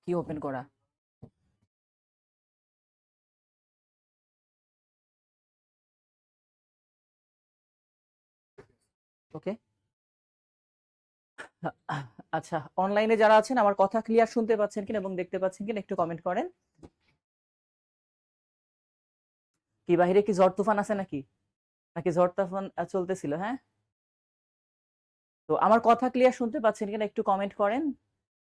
কি ওপেন করা? ওকে, আচ্ছা, অনলাইনে যারা আছেন আমার কথা ক্লিয়ার শুনতে পাচ্ছেন কিনা এবং দেখতে পাচ্ছেন কিনা একটু কমেন্ট করেন। কি বাহিরে কি ঝড় তুফান আছে নাকি? নাকি ঝড় তুফান চলতেছিল? হ্যাঁ, তো আমার কথা ক্লিয়ার শুনতে পাচ্ছেন কিনা একটু কমেন্ট করেন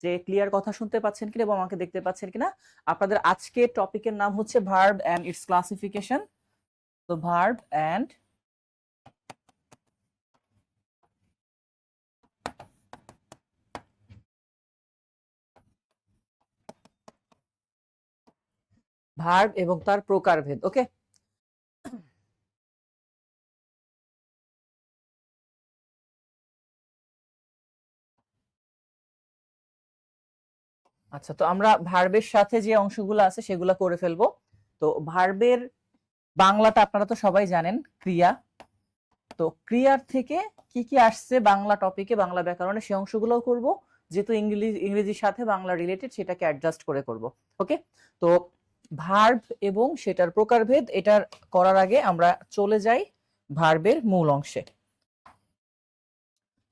যে ক্লিয়ার কথা শুনতে পাচ্ছেন কিনা এবং আমাকে দেখতে পাচ্ছেন কিনা। আপনাদের আজকে টপিকের নাম হচ্ছে ভার্ব এন্ড ইটস ক্লাসিফিকেশন। তো ভার্ব এন্ড ভার্ব এবং তার প্রকারভেদ। ওকে, আচ্ছা, তো আমরা ভার্বের সাথে যে অংশগুলো আছে সেগুলো করে ফেলবো। তো ভার্বের বাংলাটা আপনারা তো সবাই জানেন, ক্রিয়া। তো ক্রিয়ার থেকে কি কি আসছে বাংলা টপিকে, বাংলা ব্যাকরণে, সেই অংশগুলোও করব। যেহেতু ইংরেজির সাথে বাংলা রিলেটেড, সেটাকে অ্যাডজাস্ট করে করব। ওকে, তো ভার্ব এবং সেটার প্রকারভেদ এটার করার আগে আমরা চলে যাই ভার্বের মূল অংশে।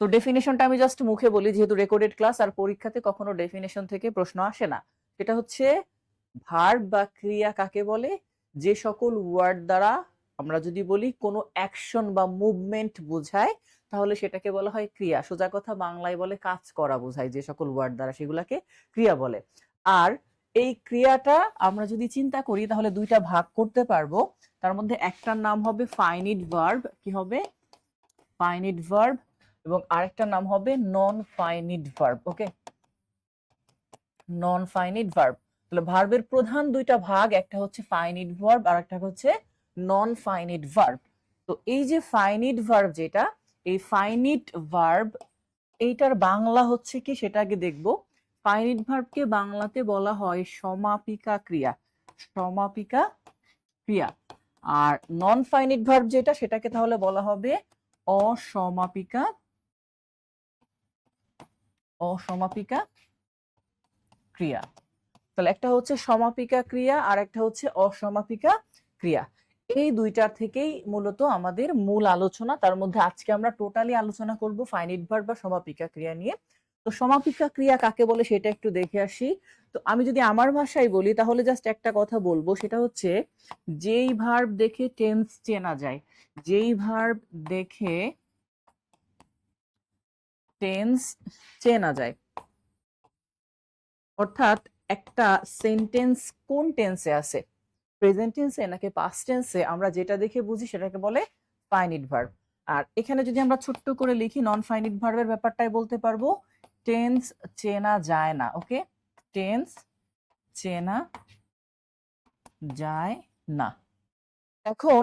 তো ডেফিনেশনটা আমি জাস্ট মুখে বলি, যেহেতু রেকর্ডেড ক্লাস, আর পরীক্ষাতে কখনো ডেফিনেশন থেকে প্রশ্ন আসে না। সেটা হচ্ছে ভার্ব বা ক্রিয়া কাকে বলে? যে সকল ওয়ার্ড দ্বারা আমরা যদি বলি কোনো অ্যাকশন বা মুভমেন্ট বোঝায়, তাহলে সেটাকে বলা হয় ক্রিয়া। সোজা কথা বাংলায় বলে কাজ করা বোঝায় যে সকল ওয়ার্ড দ্বারা, সেগুলাকে ক্রিয়া বলে। আর এই ক্রিয়াটা আমরা যদি চিন্তা করি তাহলে দুইটা ভাগ করতে পারবো। তার মধ্যে একটার নাম হবে ফাইনিট ভার্ব। কি হবে? Finite verb. এবং আরেকটার নাম হবে নন ফাইনিট ভার্ব। ওকে, নন ফাইনিট ভার্ব। তাহলে ভার্বের প্রধান দুইটা ভাগ, একটা হচ্ছে ফাইনিট ভার্ব আর একটা হচ্ছে নন ফাইনিট ভার্ব। তো এই যে ফাইনিট ভার্ব যেটা, এই ফাইনিট ভার্ব এইটার বাংলা হচ্ছে কি সেটা আগে দেখবো। ফাইনিট ভার্বকে বাংলাতে বলা হয় সমাপিকা ক্রিয়া। সমাপিকা ক্রিয়া। আর নন ফাইনিট ভার্ব যেটা, সেটাকে তাহলে বলা হবে অসমাপিকা অসমাপিকা ক্রিয়া। তাহলে একটা হচ্ছে সমাপিকা ক্রিয়া আর একটা হচ্ছে অসমাপিকা ক্রিয়া। এই দুইটার থেকেই মূলত আমাদের মূল আলোচনা। তার মধ্যে আজকে আমরা টোটালি আলোচনা করব ফাইনিট ভার্ব বা সমাপিকা ক্রিয়া নিয়ে। তো সমাপিকা ক্রিয়া কাকে বলে সেটা একটু দেখে আসি। তো আমি যদি আমার ভাষায় বলি তাহলে জাস্ট একটা কথা বলবো, সেটা হচ্ছে যেই ভার্ব দেখে টেন্স চেনা যায়, যেই ভার্ব দেখে টেন্স চেনা যায়, অর্থাৎ একটা সেন্টেন্স কোন টেন্সে আছে, প্রেজেন্ট টেন্সে নাকি পাস্ট টেন্সে, আমরা যেটা দেখে বুঝি সেটাকে বলে ফাইনিট ভার্ব। আর এখানে যদি আমরা ছোট্ট করে লিখি নন ফাইনিট ভার্বের ব্যাপারটাই বলতে পারবো টেন্স চেনা যায় না। ওকে, টেন্স চেনা যায় না। এখন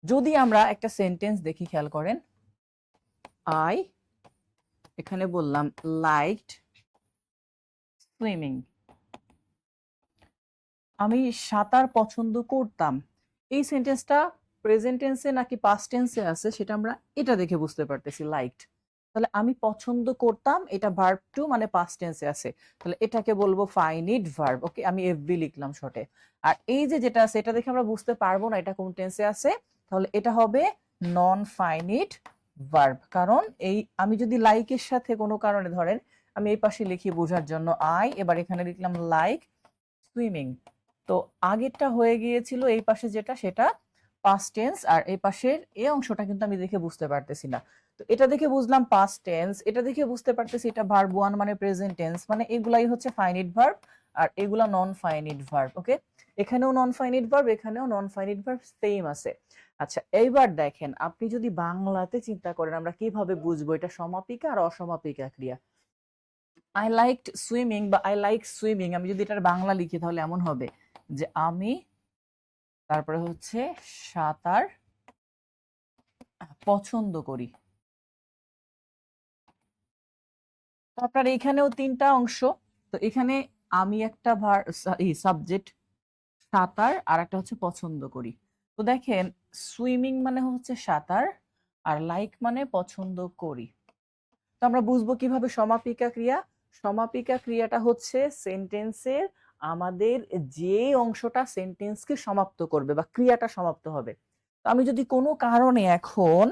যদি আমরা একটা সেন্টেন্স দেখি, খেয়াল করেন, আই এখানে বললাম লাইকড সুইমিং, আমি সাঁতার পছন্দ করতাম। এই সেন্টেন্সটা প্রেজেন্ট টেন্সে নাকি পাস্ট টেন্সে আছে সেটা আমরা এটা দেখে বুঝতে পারতেছি, লাইকড। তাহলে আমি পছন্দ করতাম, এটা ভার্ব টু মানে পাস্ট টেন্সে আছে, তাহলে এটাকে বলবো ফাইনিট ভার্ব। ওকে, আমি এফবি লিখলাম শর্টে। আর এই যে যেটা আছে এটা দেখে আমরা বুঝতে পারবো না এটা কোন টেন্সে আছে, তাহলে এটা হবে নন ফাইনিট ভার্ব। কারণ এই আমি যদি লাইকের সাথে কোনো কারণে ধরেন আমি এই পাশে লিখি বোঝার জন্য আই, এবার এখানে লিখলাম লাইক সুইমিং, তো আগেরটা হয়ে গিয়েছিল এই পাশে যেটা সেটা পাস্ট টেন্স, আর এই পাশের এই অংশটা কিন্তু আমি দেখে বুঝতে পারতেছি না। তো এটা দেখে বুঝলাম পাস্ট টেন্স, এটা দেখে বুঝতে পারতেছি এটা ভার্ব ওয়ান মানে প্রেজেন্ট টেন্স, মানে এগুলাই হচ্ছে ফাইনিট ভার্ব আর এগুলা নন ফাইনিট ভার্ব। ওকে, এখানেও নন ফাইনিট ভার্ব, এখানেও নন ফাইনিট ভার্ব, সেম আছে। আচ্ছা, এইবার দেখেন আপনি যদি বাংলাতে চিন্তা করেন আমরা কিভাবে বুঝবো এটা সমাপিকা আর অসমাপিকা ক্রিয়া। আই লাইকড সুইমিং বা আই লাইক সুইমিং, আমি যদি এটার বাংলা লিখি তাহলে এমন হবে যে আমি, তারপরে হচ্ছে সাঁতার পছন্দ করি। তো আপনার এখানেও তিনটা অংশ। তো এখানে আমি একটা সাবজেক্ট, সাঁতার, আর একটা হচ্ছে পছন্দ করি। তো দেখেন সুইমিং মানে হচ্ছে সাঁতার, আর লাইক মানে পছন্দ করি। তো আমরা বুঝবো কিভাবে সমাপিকা ক্রিয়া? সমাপিকা ক্রিয়াটা হচ্ছে সেন্টেন্সের আমাদের যে অংশটা সেন্টেন্সকে সমাপ্ত করবে বা ক্রিয়াটা সমাপ্ত হবে। তো আমি যদি কোনো কারণে এখন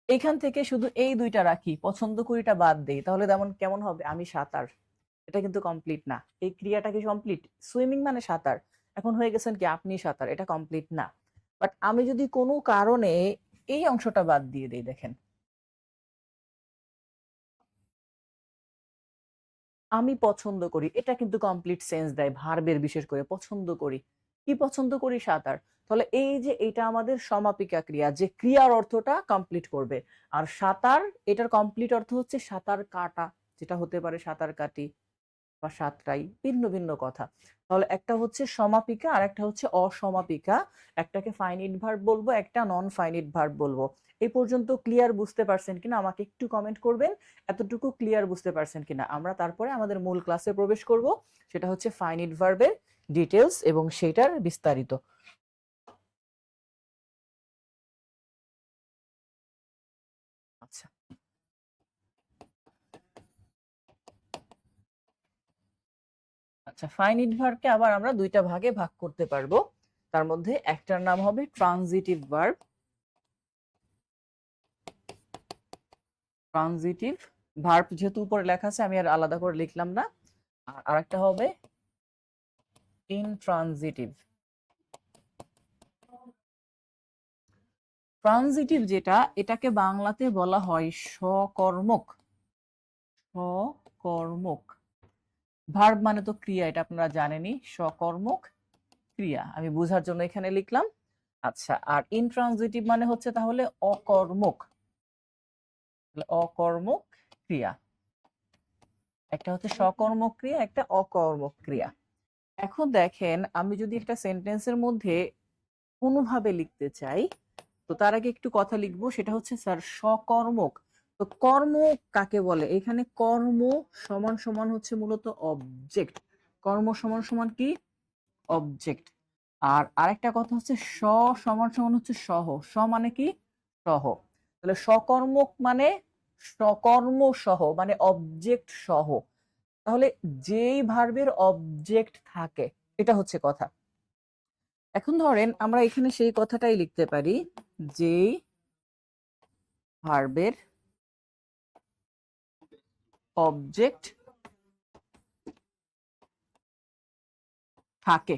এখান থেকে শুধু এই দুইটা রাখি, পছন্দ করিটা বাদ দেই, তাহলে তেমন কেমন হবে? আমি সাঁতার, এটা কিন্তু কমপ্লিট না। এই ক্রিয়াটা কি কমপ্লিট? সুইমিং মানে সাঁতার, এখন হয়ে গেছেন কি আপনি সাঁতার, এটা কমপ্লিট না। বাট আমি যদি কোনো কারণে এই অংশটা বাদ দিয়ে দেই, দেখেন আমি পছন্দ করি, এটা কিন্তু কমপ্লিট সেন্স দেয় ভার্বের, বিশেষ করে পছন্দ করি। কি পছন্দ করি? সাঁতার। তাহলে এই যে এটা আমাদের সমাপিকা ক্রিয়া, যে ক্রিয়ার অর্থটা কমপ্লিট করবে। আর সাঁতার, এটার কমপ্লিট অর্থ হচ্ছে সাঁতার কাটা, যেটা হতে পারে সাঁতার কাটি বা সাঁতরাই, ভিন্ন ভিন্ন কথা। তাহলে একটা হচ্ছে সমাপিকা আর একটা হচ্ছে অসমাপিকা। একটাকে ফাইনিট ভার্ব বলবো, একটা নন ফাইনিট ভার্ব বলবো। এই পর্যন্ত ক্লিয়ার বুঝতে পারছেন কিনা আমাকে একটু কমেন্ট করবেন, এতটুকু ক্লিয়ার বুঝতে পারছেন কিনা। আমরা তারপরে আমাদের মূল ক্লাসে প্রবেশ করব, সেটা হচ্ছে ফাইনিট ভার্বের ডিটেলস এবং সেটার বিস্তারিত। আচ্ছা, আচ্ছা, ফাইনিট ভার্বকে আবার আমরা দুইটা ভাগে ভাগ করতে পারবো। তার মধ্যে একটার নাম হবে ট্রানজিটিভ ভার্ব। ট্রানজিটিভ ভার্ব যেহেতু উপরে লেখা আছে আমি আর আলাদা করে লিখলাম না। আর আরেকটা হবে ইনট্রানজিটিভ। ট্রানজিটিভ যেটা, এটাকে বাংলাতে বলা হয় সকর্মক। সকর্মক ভার্ব মানে তো ক্রিয়া, এটা আপনারা জানেনই, সকর্মক ক্রিয়া, আমি বোঝার জন্য এখানে লিখলাম। আচ্ছা, আর ইনট্রানজিটিভ মানে হচ্ছে তাহলে অকর্মক। অকর্মক ক্রিয়া, একটা হচ্ছে সকর্মক ক্রিয়া, একটা অকর্মক ক্রিয়া। এখন দেখেন, আমি যদি একটা সেন্টেন্সের মধ্যে কোনোভাবে লিখতে চাই, তো তার আগে একটু কথা লিখবো, সেটা হচ্ছে স্যার সকর্মক। তো কর্ম কাকে বলে? এখানে কর্ম সমান সমান হচ্ছে মূলত অবজেক্ট। কর্ম সমান সমান কি? অবজেক্ট। আর আরেকটা কথা হচ্ছে সমান সমান হচ্ছে সহ। মানে কি? সহ। তাহলে সকর্মক মানে সকর্ম সহ, মানে অবজেক্ট সহ। তাহলে যেই ভার্বের অবজেক্ট থাকে, এটা হচ্ছে কথা। এখন ধরেন আমরা এখানে সেই কথাটাই লিখতে পারি, যেই ভার্বের অবজেক্ট থাকে।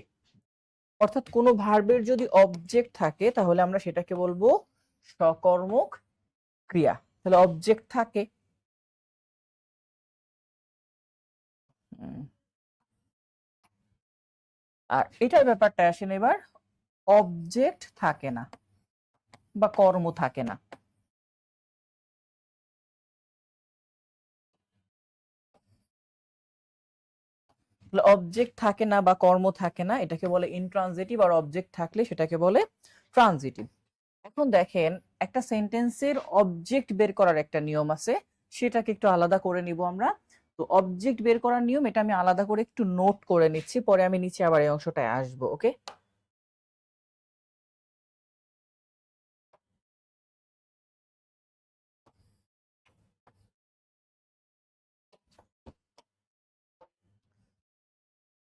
অর্থাৎ কোনো ভার্বের যদি অবজেক্ট থাকে তাহলে আমরা সেটাকে বলবো সকর্মক ক্রিয়া। তাহলে অবজেক্ট থাকে। আর এটার ব্যাপারটা আসেন এবার, অবজেক্ট থাকে না বা কর্ম থাকে না। অবজেক্ট থাকে না বা কর্ম থাকে না, এটাকে বলে ইনট্রানজিটিভ। আর অবজেক্ট থাকলে সেটাকে বলে ট্রানজিটিভ। এখন দেখেন, একটা সেন্টেন্সের অবজেক্ট বের করার একটা নিয়ম আছে, সেটাকে একটু আলাদা করে নিব আমরা। তো অবজেক্ট বের করার নিয়ম, এটা আমি আলাদা করে একটু নোট করে নিচ্ছি, পরে আমি নিচে আবার এই অংশটায় আসবো। ওকে,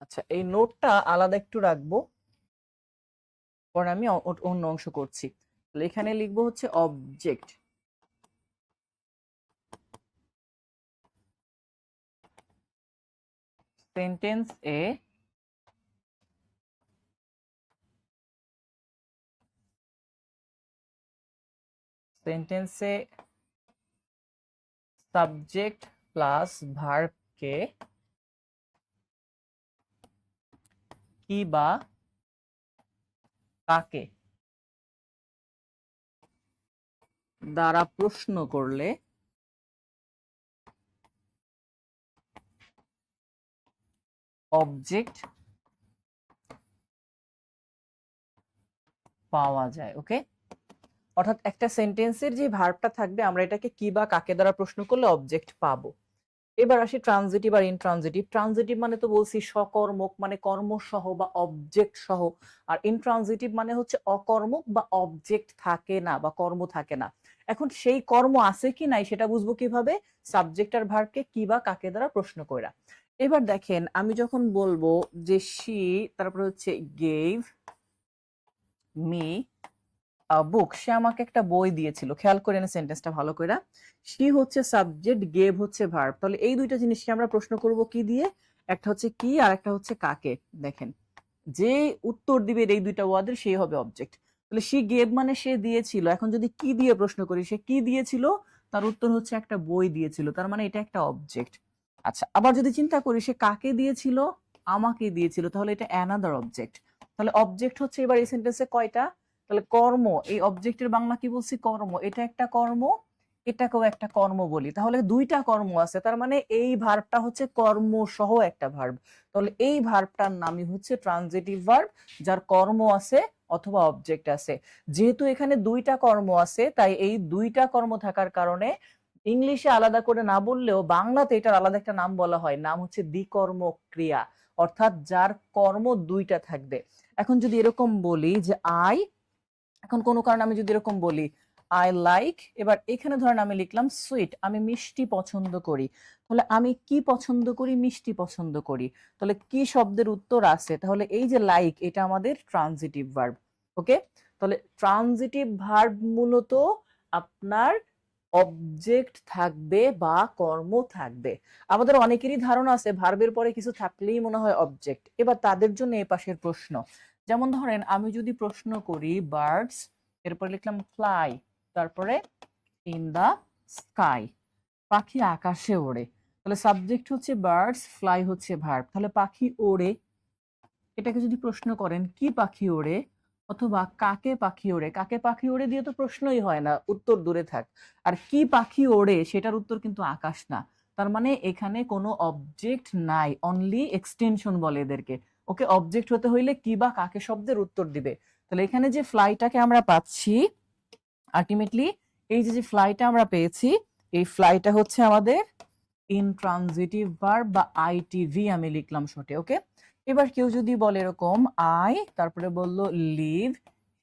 আচ্ছা, এই নোটটা আলাদা একটু রাখবো, পরে আমি অন্য অংশ করছি। তাহলে এখানে লিখবো হচ্ছে অবজেক্ট। সেন্টেন্স এ সেন্টেন্সে সাবজেক্ট প্লাস ভার্বকে কি বা কাকে দ্বারা প্রশ্ন করলে অবজেক্ট পাওয়া যায়। ওকে, অর্থাৎ একটা সেন্টেন্সের যে ভার্বটা থাকবে, আমরা এটাকে কি বা কাকে দ্বারা প্রশ্ন করলে অবজেক্ট পাবো। এবার আসি ট্রানজিটিভ আর ইনট্রানজিটিভ। ট্রানজিটিভ মানে তো বলছি সকর্মক, মানে কর্মসহ বা অবজেক্ট সহ। আর ইনট্রানজিটিভ মানে হচ্ছে অকর্মক বা অবজেক্ট থাকে না বা কর্ম থাকে না। এখন সেই কর্ম আছে কি নাই সেটা বুঝবো কিভাবে? সাবজেক্ট আর ভার্বকে কি বা কাকে দ্বারা প্রশ্ন কইরা। এবার দেখেন আমি যখন বলবো যে শি, তারপরে হচ্ছে গেভ মি বুক, সে আমাকে একটা বই দিয়েছিল। খেয়াল করে না সেন্টেন্সটা ভালো করে। শি হচ্ছে সাবজেক্ট, গেভ হচ্ছে ভার্ব। তাহলে এই দুইটা জিনিসকে আমরা প্রশ্ন করব কি দিয়ে? একটা হচ্ছে কি আর একটা হচ্ছে কাকে। দেখেন যে উত্তর দিবে এই দুইটা ওয়ার্ডের সেই হবে অবজেক্ট। তাহলে শি গেভ মানে সে দিয়েছিল। এখন যদি কি দিয়ে প্রশ্ন করি, সে কি দিয়েছিল, তার উত্তর হচ্ছে একটা বই দিয়েছিল, তার মানে এটা একটা অবজেক্ট। আচ্ছা, আবার যদি চিন্তা করি সে কাকে দিয়েছিল, আমাকে দিয়েছিল, তাহলে এটা অ্যানাদার অবজেক্ট। তাহলে অবজেক্ট হচ্ছে এবার এই সেন্টেন্সে কয়টা? তাহলে কর্ম, এই অবজেক্টের বাংলা কি বলছি? কর্ম। এটা একটা কর্ম, এটাকেও একটা কর্ম বলি। তাহলে দুইটা কর্ম আছে, তার মানে এই ভার্বটা হচ্ছে কর্ম সহ একটা ভার্ব। তাহলে এই ভার্বটার নামই হচ্ছে ট্রানজিটিভ ভার্ব, যার কর্ম আছে অথবা অবজেক্ট আছে। যেহেতু এখানে দুইটা কর্ম আছে, তাই এই দুইটা কর্ম থাকার কারণে ইংলিশে আলাদা করে না বললেও বাংলাতে এটার আলাদা একটা নাম বলা হয়, নাম হচ্ছে দ্বিকর্ম ক্রিয়া, অর্থাৎ যার কর্ম দুইটা থাকবে। এখন যদি এরকম বলি যে এখন কোনো কারণে আমি যদি এরকম বলি আই লাইক, এবার এখানে ধরেন আমি লিখলাম সুইট, আমি মিষ্টি পছন্দ করি। তাহলে আমি কি পছন্দ করি? মিষ্টি পছন্দ করি। তাহলে কি শব্দের উত্তর আছে? তাহলে এই যে লাইক, এটা আমাদের ট্রানজিটিভ ভার্ব। ওকে, তাহলে ট্রানজিটিভ ভার্ব মূলত আপনার অবজেক্ট থাকবে বা কর্ম থাকবে। আমাদের অনেকেরই ধারণা আছে ভার্বের পরে কিছু থাকলেই মনে হয় অবজেক্ট। এবার তাদের জন্য এই পাশের প্রশ্ন, যেমন ধরেন আমি যদি প্রশ্ন করি বার্ডস, এরপরে লিখলাম ফ্লাই, তারপরে ইন দা স্কাই, পাখি আকাশে ওড়ে। তাহলে সাবজেক্ট হচ্ছে বার্ডস, ফ্লাই হচ্ছে ভার্ব। তাহলে পাখি ওড়ে, এটাকে যদি প্রশ্ন করেন কি পাখি ওড়ে অথবা কাকে পাখি ওড়ে, কাকে পাখি ওড়ে দিয়ে তো প্রশ্নই হয় না, উত্তর দূরে থাক। আর কি পাখি ওড়ে সেটার উত্তর কিন্তু আকাশ না। তার মানে এখানে কোনো অবজেক্ট নাই, অনলি এক্সটেনশন বলে এদেরকে। ওকে, অবজেক্ট হতে হইলে কি বা কাকে শব্দের উত্তর দিবে। তাহলে এখানে যে ফ্লাইটাকে আমরা পাচ্ছি আলটিমেটলি, এই যে যে ফ্লাইটা আমরা পেয়েছি, এই ফ্লাইটা হচ্ছে আমাদের ইনট্রানজিটিভ ভার্ব বা আইটিভি আমি লিখলাম শর্টে। ওকে, এবার কেউ যদি বলে এরকম আই, তারপরে বললো লিভ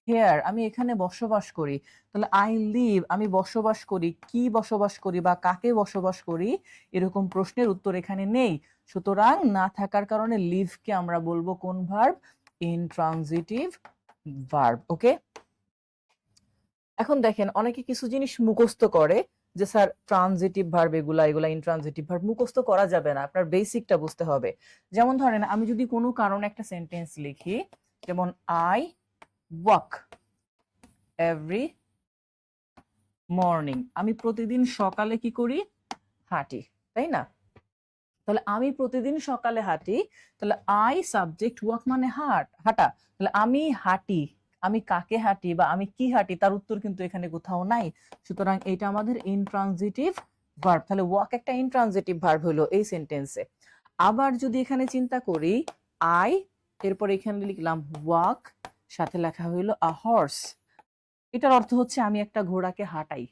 হেয়ার, আমি এখানে বসবাস করি। তাহলে আই লিভ, আমি বসবাস করি, কি বসবাস করি বা কাকে বসবাস করি, এরকম প্রশ্নের উত্তর এখানে নেই। সুতরাং না থাকার কারণে লিভকে আমরা বলবো কোন ভার্ব? Intransitive verb. ওকে, এখন দেখেন অনেকে কিছু জিনিস মুখস্থ করে যে স্যার ট্রানজিটিভ ভার্ব এগুলা এগুলা ইনট্রানজিটিভ ভার্ব মুখস্থ করা যাবে না, আপনার বেসিকটা বুঝতে হবে। যেমন ধরেন আমি যদি কোনো কারণে একটা সেন্টেন্স লিখি, যেমন আই ওয়াক এভরি মর্নিং, আমি প্রতিদিন সকালে কি করি? হাঁটি, তাই না? তাহলে আমি প্রতিদিন সকালে হাঁটি, তাহলে আই সাবজেক্ট, ওয়াক মানে হাঁটা। তাহলে আমি হাঁটি, আমি কাকে হাঁটি বা আমি কি হাঁটি, তার উত্তর কিন্তু এখানে কোথাও নাই। সুতরাং এটা আমাদের ইনট্রানজিটিভ ভার্ব। তাহলে ওয়াক একটা ইনট্রানজিটিভ ভার্ব হলো এই সেন্টেন্সে। আবার যদি এখানে চিন্তা করি আই, এরপর এখানে লিখলাম ওয়াক, সাথে লেখা হইলো আ হর্স, এটার অর্থ হচ্ছে আমি একটা ঘোড়াকে হাঁটাই।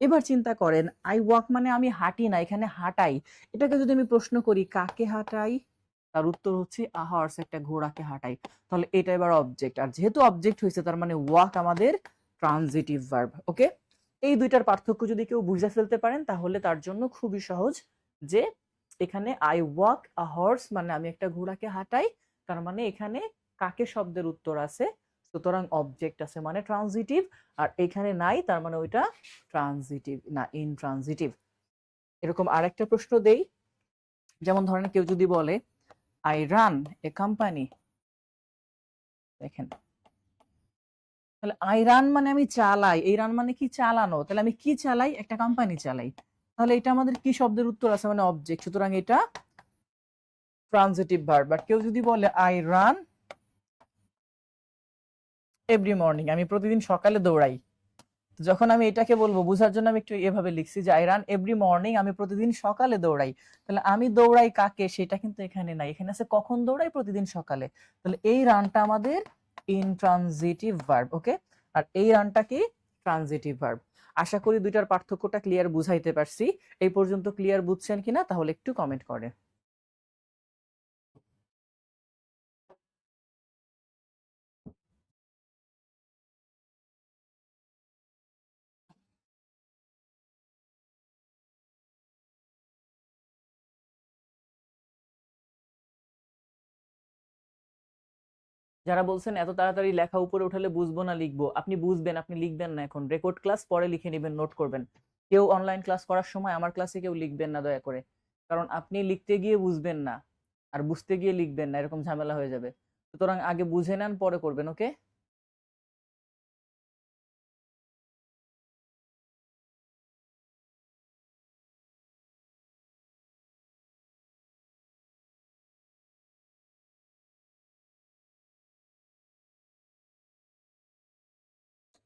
এবার চিন্তা করেন আই ওয়াক মানে আমি হাঁটি না, এখানে হাঁটাই। এটাকে যদি আমি প্রশ্ন করি কাকে হাঁটাই, তার উত্তর হচ্ছে আ হর্স, একটা ঘোড়াকে হাঁটাই। তাহলে এটা এবার অবজেক্ট, আর যেহেতু অবজেক্ট হয়েছে তার মানে ওয়াক আমাদের ট্রানজিটিভ ভার্ব। ওকে, এই দুইটার পার্থক্য যদি কেউ বুঝে ফেলতে পারেন তাহলে তার জন্য খুবই সহজ, যে এখানে আই ওয়াক আ হর্স মানে আমি একটা ঘোড়াকে হাঁটাই, তার মানে এখানে কাকে শব্দের উত্তর আছে, সুতরাং অবজেক্ট আছে মানে ট্রানজিটিভ। আর এখানে নাই, তার মানে ওইটা ট্রানজিটিভ না, ইনট্রানজিটিভ। এরকম আরেকটা প্রশ্ন দেই, যেমন ধরেন কেউ যদি বলে আই রান এ কোম্পানি, দেখেন তাহলে আই রান মানে আমি চালাই, এই রান মানে কি? চালানো। তাহলে আমি কি চালাই? একটা কোম্পানি চালাই। তাহলে এটা আমাদের কি শব্দের উত্তর আছে? মানে অবজেক্ট, সুতরাং এটা ট্রানজিটিভ ভার্ব। বাট কেউ যদি বলে আই রান এভরি মর্নিং, আমি প্রতিদিন সকালে দৌড়াই, যখন আমি এটাকে বলবো বোঝার জন্য আমি একটু এভাবে লিখছি যে আই রান এভরি মর্নিং, আমি প্রতিদিন সকালে দৌড়াই। তাহলে আমি দৌড়াই কাকে, সেটা কিন্তু এখানে নাই, এখানে আছে কখন দৌড়াই? প্রতিদিন সকালে। তাহলে এই রানটা আমাদের ইনট্রানজিটিভ ভার্ব। ওকে, আর এই রানটা কি? Transitive verb. আশা করি দুইটার পার্থক্যটা ক্লিয়ার বুঝাইতে পারছি। এই পর্যন্ত ক্লিয়ার বুঝছেন কিনা তাহলে একটু কমেন্ট করে। যারা বলছেন এত তাড়াতাড়ি লেখা উপরে উঠালে বুঝবো না লিখবো, আপনি বুঝবেন, আপনি লিখবেন না, এখন রেকর্ড ক্লাস পরে লিখে নেবেন, নোট করবেন। কেউ অনলাইন ক্লাস করার সময় আমার ক্লাসে কেউ লিখবেন না দয়া করে, কারণ আপনি লিখতে গিয়ে বুঝবেন না আর বুঝতে গিয়ে লিখবেন না, এরকম ঝামেলা হয়ে যাবে। সুতরাং আগে বুঝে নেন, পরে করবেন, ওকে?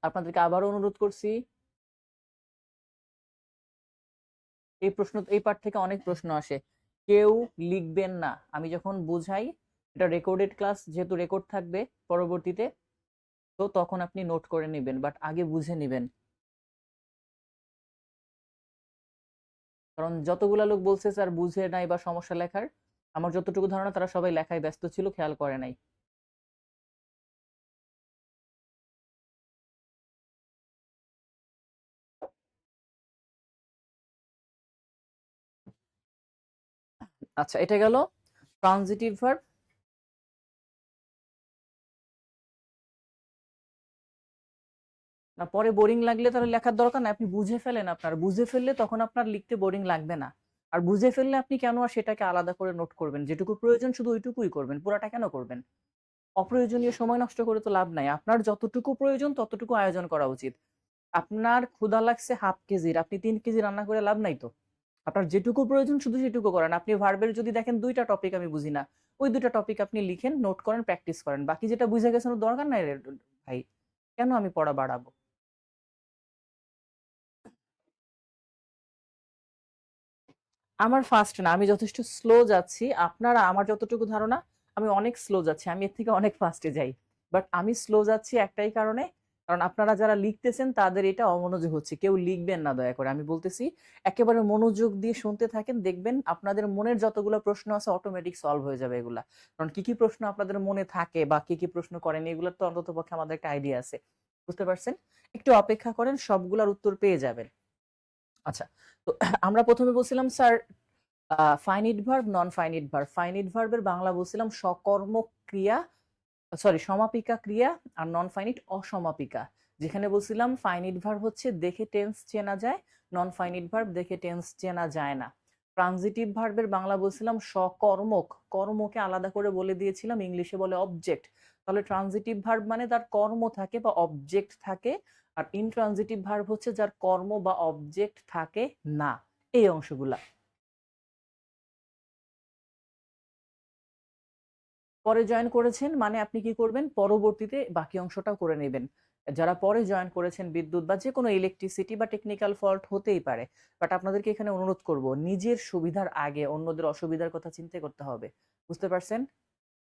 আপনাদেরকে আবারও অনুরোধ করছি, এই পার্ট থেকে অনেক প্রশ্ন আসে, কেউ লিখবেন না। আমি যখন বুঝাই, এটা রেকর্ডেড ক্লাস, যেহেতু রেকর্ড থাকবে পরবর্তীতে, তো তখন আপনি নোট করে নেবেন, বাট আগে বুঝে নেবেন। কারণ যতগুলা লোক বলছে স্যার বুঝে নাই বা সমস্যা লেখার, আমার যতটুকু ধারণা তারা সবাই লেখায় ব্যস্ত ছিল, খেয়াল করে নাই। আচ্ছা, এটা গেল ট্রানজিটিভ ভার্ব। না, পরে বোরিং লাগলে তাহলে লেখার দরকার নাই, আপনি বুঝে ফেলেন, আপনার বুঝে ফেললে তখন আপনার লিখতে বোরিং লাগবে না। আর বুঝে ফেললে আপনি কেন আর সেটাকে আলাদা করে নোট করবেন? যেটুকু প্রয়োজন শুধু ওইটুকুই করবেন, পুরাটা কেন করবেন? অপ্রয়োজনীয় সময় নষ্ট করে তো লাভ নাই। আপনার যতটুকু প্রয়োজন ততটুকু আয়োজন করা উচিত। আপনার ক্ষুধা লাগছে 1/2 কেজির, আপনি 3 কেজি রান্না করে লাভ নাই তো। আপনার যেটুকু প্রয়োজন শুধু সেটুকু করেন। আপনি ভার্বের যদি দেখেন 2টা টপিক আমি বুঝি না, ওই 2টা টপিক আপনি লিখেন, নোট করেন, প্র্যাকটিস করেন। বাকি যেটা বুঝে গেছেন ওর দরকার নাই রে ভাই। কেন আমি পড়া বাড়াবো? আমার ফাস্ট না, আমি যথেষ্ট স্লো যাচ্ছি। আপনারা, আমার যতটুকু ধারণা, আমি অনেক স্লো যাচ্ছি, আমি এর থেকে অনেক ফাস্টে যাই। বাট আমি স্লো যাচ্ছি একটাই কারণে, কারণ আপনারা যারা লিখতেছেন তাদের এটা অমনোযোগ হচ্ছে। কেউ লিখবেন না দয়া করে, আমি বলতেছি। একেবারে মনোযোগ দিয়ে শুনতে থাকেন, দেখবেন আপনাদের মনের যতগুলো প্রশ্ন আছে অটোমেটিক সলভ হয়ে যাবে এগুলা। কারণ কি কি প্রশ্ন আপনাদের মনে থাকে বা কি কি প্রশ্ন করেন, এগুলোর তো অন্তত পক্ষে আমাদের একটা আইডিয়া আছে। বুঝতে পারছেন? একটু অপেক্ষা করেন, সবগুলার উত্তর পেয়ে যাবেন। আচ্ছা, তো আমরা প্রথমে বলছিলাম sir finite verb, non finite verb. Finite ভার্বের বাংলা বলছিলাম সকর্মক ক্রিয়া, সরি সমাপিকা ক্রিয়া, আর নন ফাইনিট অসমাপিকা। যেখানে বলছিলাম ফাইনিট ভার্ব হচ্ছে দেখে টেন্স চেনা যায়, নন ফাইনিট ভার্ব দেখে টেন্স চেনা যায় না। ট্রানজিটিভ ভার্বের বাংলা বলছিলাম সকর্মক, কর্মকে আলাদা করে বলে দিয়েছিলাম, ইংলিশে বলে অবজেক্ট। তাহলে ট্রানজিটিভ ভার্ব মানে তার কর্ম থাকে বা অবজেক্ট থাকে, আর ইনট্রানজিটিভ ভার্ব হচ্ছে যার কর্ম বা অবজেক্ট থাকে না। এই অংশগুলা পরে জয়েন করেছেন মানে আপনি কি করবেন, পরবর্তীতে বাকি অংশটাও করে নেবেন। যারা পরে জয়েন করেছেন, বিদ্যুৎ বা যে কোনো ইলেকট্রিসিটি বা টেকনিক্যাল ফল্ট হতেই পারে, বাট আপনাদেরকে এখানে অনুরোধ করব, নিজের সুবিধার আগে অন্যদের অসুবিধার কথা চিন্তা করতে হবে। বুঝতে পারছেন?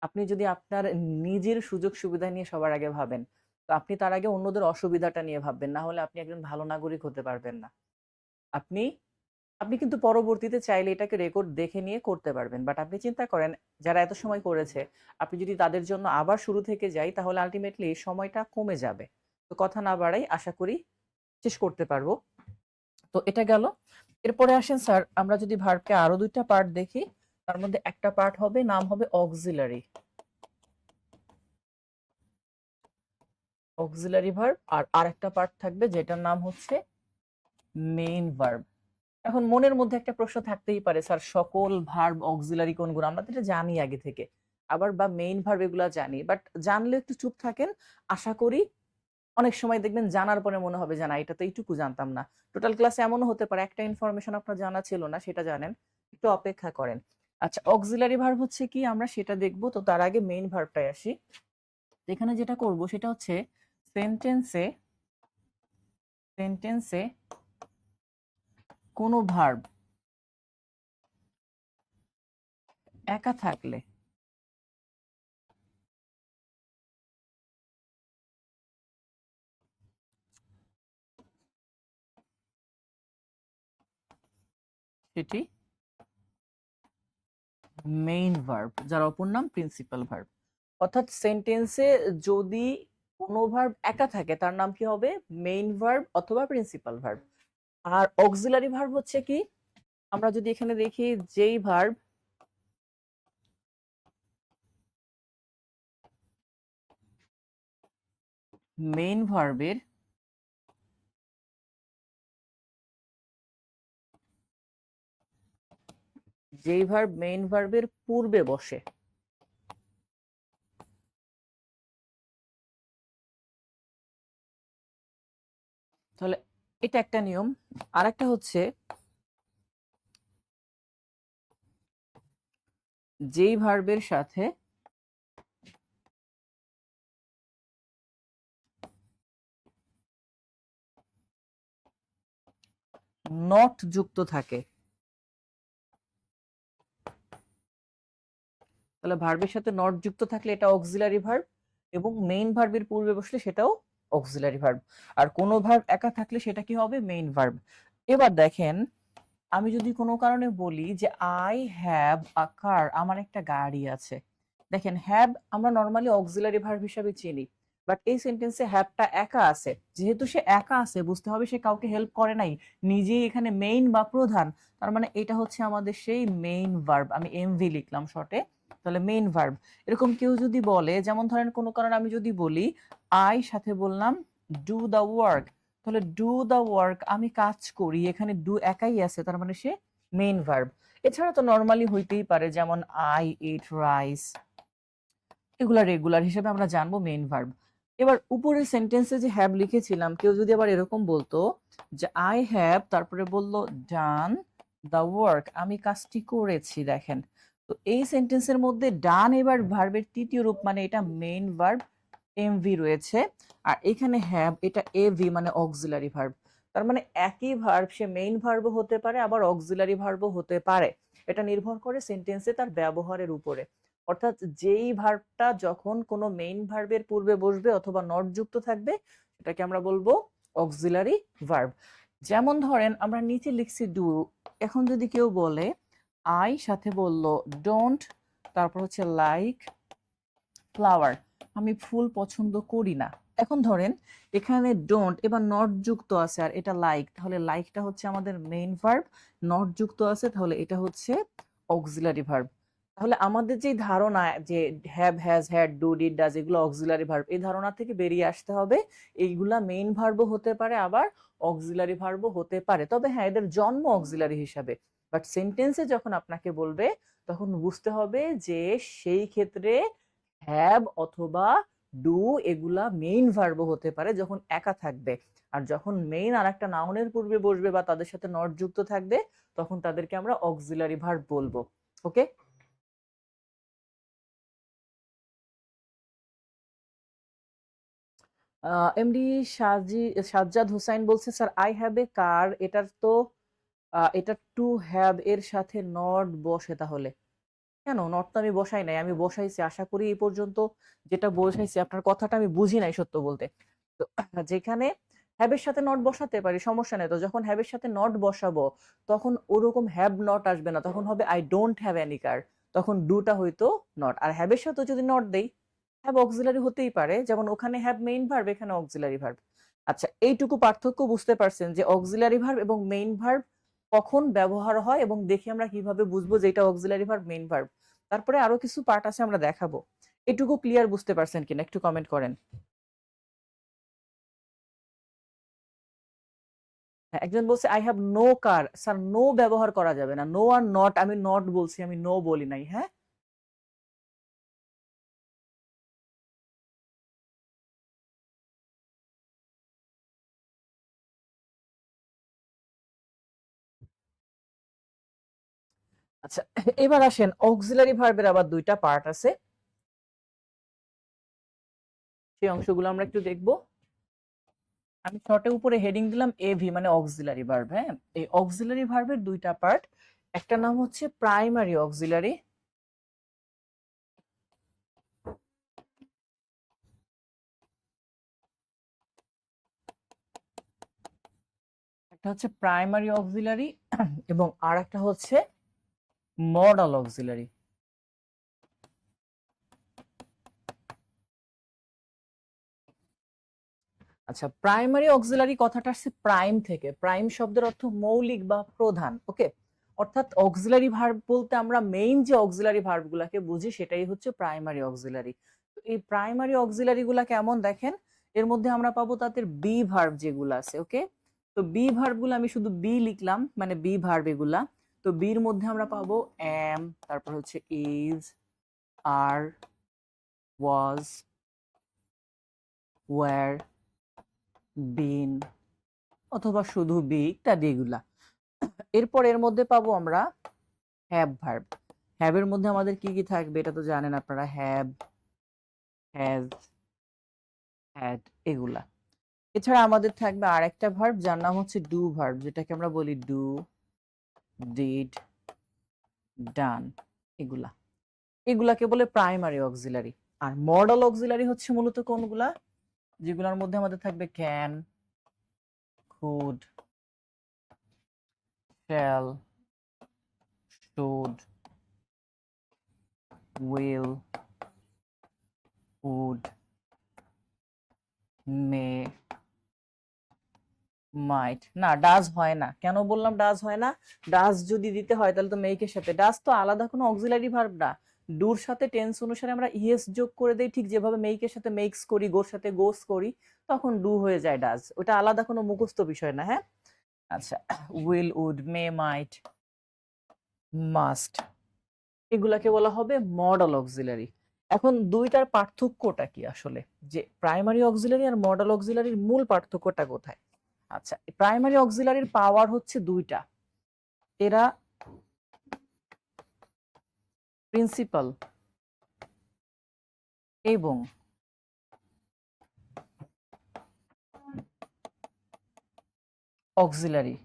আপনি যদি আপনার নিজের সুযোগ সুবিধা নিয়ে সবার আগে ভাবেন, তো আপনি তার আগে অন্যদের অসুবিধাটা নিয়ে ভাববেন, না হলে আপনি একজন ভালো নাগরিক হতে পারবেন না। আপনি আপনি কিন্তু পরবর্তীতে চাইলে এটাকে রেকর্ড দেখে নিয়ে করতে পারবেন, বাট আপনি চিন্তা করেন যারা এত সময় করেছে, আপনি যদি তাদের জন্য আবার শুরু থেকে যাই তাহলে আলটিমেটলি সময়টা কমে যাবে। তো কথা না বাড়াই, আশা করি শেষ করতে পারবো। তো এটা গেল। এরপরে আসেন স্যার, আমরা যদি ভার্বকে আরো 2টা পার্ট দেখি, তার মধ্যে একটা পার্ট হবে, নাম হবে অক্সিলারি, অক্সিলারি ভার্ব, আর আরেকটা পার্ট থাকবে যেটার নাম হচ্ছে মেইন ভার্ব। এখন মনের মধ্যে একটা প্রশ্ন থাকতেই পারে, স্যার সকল ভার্ব অক্সিলারি কোনগুলো? আমরা তো এটা জানি আগে থেকে, আবার বা মেইন ভার্ব এগুলা জানি, বাট জানলে একটু চুপ থাকেন। আশা করি অনেক সময় দেখবেন জানার পরে মনে হবে জানা, এটা তো এইটুকু জানতাম না। টোটাল ক্লাসে এমনও হতে পারে একটা ইনফরমেশন আপনার জানা ছিল না, সেটা জানেন। একটু অপেক্ষা করেন। আচ্ছা, অক্সিলারি ভার্ব হচ্ছে কি আমরা সেটা দেখবো, তো তার আগে মেইন ভার্বটাই আসি। এখানে যেটা করব সেটা হচ্ছে সেন্টেন্সে, সেন্টেন্সে কোনো ভার্ব একা থাকলে, সেটি মেইন ভার্ব, যার অপর নাম প্রিন্সিপাল ভার্ব। অর্থাৎ সেন্টেন্সে যদি কোনো ভার্ব একা থাকে তার নাম কি হবে? মেইন ভার্ব অথবা প্রিন্সিপাল ভার্ব। আর অক্সিলারি ভার্ব হচ্ছে কি? আমরা যদি এখানে দেখি, যেই ভার্ব মেইন ভার্বের মেইন ভার্বের পূর্বে বসে, তাহলে এটা একটা নিয়ম। আরেকটা হচ্ছে যেই ভার্বের সাথে নট যুক্ত থাকে, তাহলে ভার্বের সাথে নট যুক্ত থাকলে এটা অক্সিলারি ভার্ব, এবং মেইন ভার্বের পূর্বে বসলে সেটাও অক্সিলারি ভার্ব। আর কোনো ভার্ব একা থাকলে সেটা কি হবে? Main verb. এবার দেখেন, আমি যদি কোনো কারণে বলি যে আই হ্যাভ আ কার, আমার একটা গাড়ি আছে। দেখেন, হ্যাভ আমরা নর্মালি অক্সিলারি ভার্ব হিসাবে চিনি, বাট এই সেন্টেন্সে হ্যাভটা একা আছে। যেহেতু সে একা আছে, বুঝতে হবে সে কাউকে হেল্প করে নাই, নিজেই এখানে মেইন বা প্রধান। তার মানে এটা হচ্ছে আমাদের সেই মেইন ভার্ব। আমি এমভি লিখলাম শর্টে, তাহলে মেইন ভার্ব। এরকম কেউ যদি বলে, যেমন ধরেন কোনো কারণে আমি যদি বলি আই সাথে বললাম ডু দ্য ওয়ার্ক, তাহলে ডু দ্য ওয়ার্ক, আমি কাজ করি, এখানে ডু একাই আছে, তার মানে সে মেইন ভার্ব। এছাড়া তো নর্মালি হইতেই পারে, যেমন আই ইট রাইস, এগুলা রেগুলার হিসেবে আমরা জানবো মেইন ভার্ব। এবার উপরের সেন্টেন্সে যে হ্যাভ লিখেছিলাম, কেউ যদি আবার এরকম বলতো যে আই হ্যাভ, তারপরে বললো ডান দ্য ওয়ার্ক, আমি কাজটি করেছি, দেখেন তো এই সেন্টেন্সের মধ্যে ডান এবার ভার্বের তৃতীয় রূপ, মানে এটা মেইন ভার্ব এমভি রয়েছে, আর এখানে হ্যাভ এটা এভি মানে অক্সিলারি ভার্ব। তার মানে একই ভার্ব সে মেইন ভার্বও হতে পারে, আবার অক্সিলারি ভার্বও হতে পারে। এটা নির্ভর করে সেন্টেন্সে তার ব্যবহারের উপরে। অর্থাৎ যেই ভার্বটা যখন কোনো মেইন ভার্বের পূর্বে বসবে অথবা নট যুক্ত থাকবে, সেটাকে আমরা বলবো অক্সিলারি ভার্ব। যেমন ধরেন আমরা নিচে লিখছি ডু, এখন যদি কেউ বলে আই সাথে বলল ডোন্ট, তারপর হচ্ছে লাইক ফ্লাওয়ার, আমি ফুল পছন্দ করি না। এখন ধরেন এখানে ডোন্ট এবার নট যুক্ত আছে, আর এটা লাইক, তাহলে লাইকটা হচ্ছে আমাদের মেইন ভার্ব, নট যুক্ত আছে, তাহলে এটা হচ্ছে অক্সিলারি ভার্ব। তাহলে আমাদের যে ধারণা যে have, has, had, do, did, does এগুলো অক্সিলারি ভার্ব, এই ধারণা থেকে বেরিয়ে আসতে হবে এইগুলা মেইন ভার্বও হতে পারে, আবার অক্সিলারি ভার্বও হতে পারে। তবে হ্যাঁ, এদের জন্ম অক্সিলারি হিসাবে, বাট সেন্টেন্সে যখন আপনাকে বলবে তখন বুঝতে হবে যে সেই ক্ষেত্রে হ্যাভ অথবা ডু এগুলা মেইন ভার্ব হতে পারে যখন একা থাকবে, আর যখন মেইন আর একটা নাউনের পূর্বে বসবে বা তাদের সাথে নট যুক্ত থাকবে তখন তাদেরকে আমরা অক্সিলারি ভার্ব বলবো। ওকে, এমডি সাজ্জাদ হুসাইন বলছে, স্যার আই হ্যাভ এ কার, এটার তো এটা টু হ্যাভ এর সাথে নট বসে, তাহলে কেন? নট তো আমি বসাই নাই, আমি বসাইছি, আশা করি এই পর্যন্ত যেটা বসাইছি আপনার কথাটা আমি বুঝি নাই সত্য বলতে। তো যেখানে হ্যাবের সাথে নট বসাতে পারি সমস্যা নেই, তো যখন হ্যাবের সাথে নট বসাবো তখন ওরকম হ্যাভ নট আসবে না, তখন হবে আই ডোন্ট হ্যাভ এনি কার, তখন ডুটা হইতো নট। আর হ্যাবের সাথে যদি নট দেই, হ্যাভ অক্সিলারি হতেই পারে, যেমন ওখানে হ্যাভ মেইন ভার্ব, এখানে অক্সিলারি ভার্ব। আচ্ছা, এইটুকু পার্থক্য বুঝতে পারছেন যে অক্সিলারি ভার্ব এবং মেইন ভার্ব কখন ব্যবহার হয়, এবং দেখি আমরা কিভাবে বুঝবো যে এটা অক্সিলারি ভার্ব মেইন ভার্ব। তারপরে আরো কিছু পার্ট আছে আমরা দেখাবো। এটুকু ক্লিয়ার বুঝতে পারছেন কিনা একটু কমেন্ট করেন। হ্যাঁ, একজন বলছে I have no car, sir no ব্যবহার করা যাবে না, নো আর নট, আমি নট বলছি, আমি নো বলি নাই। হ্যাঁ, আচ্ছা, এবার আসেন অক্সিলারি ভার্বের আবার দুইটা পার্ট আছে, সেই অংশগুলো আমরা একটু দেখবো। আমি শর্টে উপরে হেডিং দিলাম এভি মানে অক্সিলারি ভার্ব। হ্যাঁ, এই অক্সিলারি ভার্বের দুইটা পার্ট, একটা নাম হচ্ছে প্রাইমারি অক্সিলারি, একটা হচ্ছে প্রাইমারি অক্সিলারি, এবং আর একটা হচ্ছে মডাল অক্সিলারি। আচ্ছা, প্রাইমারি অক্সিলারি কথাটা আসছে প্রাইম থেকে। প্রাইম শব্দের অর্থ মৌলিক বা প্রধান। ওকে, অর্থাৎ অক্সিলারি ভার্ব বলতে আমরা মেইন যে অক্সিলারি ভার্বগুলোকে বুঝি সেটাই হচ্ছে প্রাইমারি অক্সিলারি। এই প্রাইমারি অক্সিলারি গুলা কেমন দেখেন, এর মধ্যে আমরা পাবো তাদের বি ভার্ব যেগুলো আছে। ওকে, তো বি ভার্বগুলো আমি শুধু বি লিখলাম, মানে বি ভার্ব এগুলা। তো বির মধ্যে আমরা পাবো এম, তারপর হচ্ছে ইজ, আর, ওয়াজ, ওয়্যার, বিন, অথবা শুধু বি ইত্যাদি এগুলা। এরপর এর মধ্যে পাবো আমরা হ্যাভ ভার্ব। হ্যাভের মধ্যে আমাদের কি কি থাকবে এটা তো জানেন আপনারা, হ্যাভ, হ্যাজ, হ্যাড এগুলা। এছাড়া আমাদের থাকবে আরেকটা ভার্ব যার নাম হচ্ছে ডু ভার্ব, যেটাকে আমরা বলি ডু, ডিড, ডান এগুলা। এগুলাকে বলে প্রাইমারি অক্সিলারি। আর মডাল অক্সিলারি হচ্ছে মূলত কোনগুলা, যেগুলোর মধ্যে আমাদের থাকবে can, could, shall, should, will, would, may, might. না, ডাজ হয় না। কেন বললাম ডাজ হয় না? ডাজ যদি দিতে হয় তাহলে তো মেকের সাথে, ডাজ তো আলাদা কোনো অক্সিলারি ভার্ব না। ডুর সাথে টেন্স অনুসারে আমরা ইএস যোগ করে দেই, ঠিক যেভাবে মেকের সাথে মেক্স করি, গোর সাথে গোস করি, তখন ডু হয়ে যায় ডাজ। ওটা আলাদা কোনো মুখস্থ বিষয় না। হ্যাঁ, আচ্ছা, will, would, may, might, must এগুলাকে বলা হবে মডাল অক্সিলারি। এখন দুইটার পার্থক্যটা কি আসলে, যে প্রাইমারি অক্সিলারি আর মডাল অক্সিলারির মূল পার্থক্যটা কোথায়? আচ্ছা, প্রাইমারি অক্সিলারির পাওয়ার হচ্ছে দুইটা। এরা প্রিন্সিপাল এবং অক্সিলারি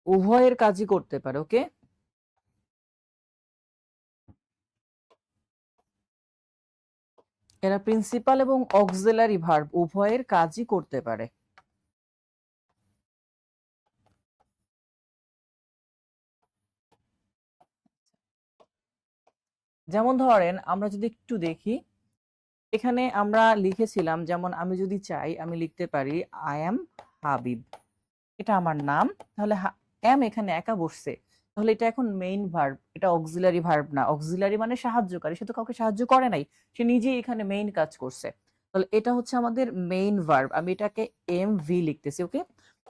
উভয়ের কাজই করতে পারে। ওকে, এরা প্রিন্সিপাল এবং অক্সিলারি ভার্ব উভয়ের কাজই করতে পারে। যেমন ধরেন আমরা যদি একটু দেখি, এখানে আমরা লিখেছিলাম, যেমন আমি যদি চাই আমি লিখতে পারি আই এম হাবিব, এটা আমার নাম। তাহলে এম এখানে একা বসছে, তাহলে এটা এখন মেইন ভার্ব, এটা অক্সিলারি ভার্ব না। অক্সিলারি মানে সাহায্যকারী, সে তো কাউকে সাহায্য করে নাই, সে নিজেই এখানে মেইন কাজ করছে। তাহলে এটা হচ্ছে আমাদের মেইন ভার্ব, আমি এটাকে এম ভি লিখতেছি। ওকে,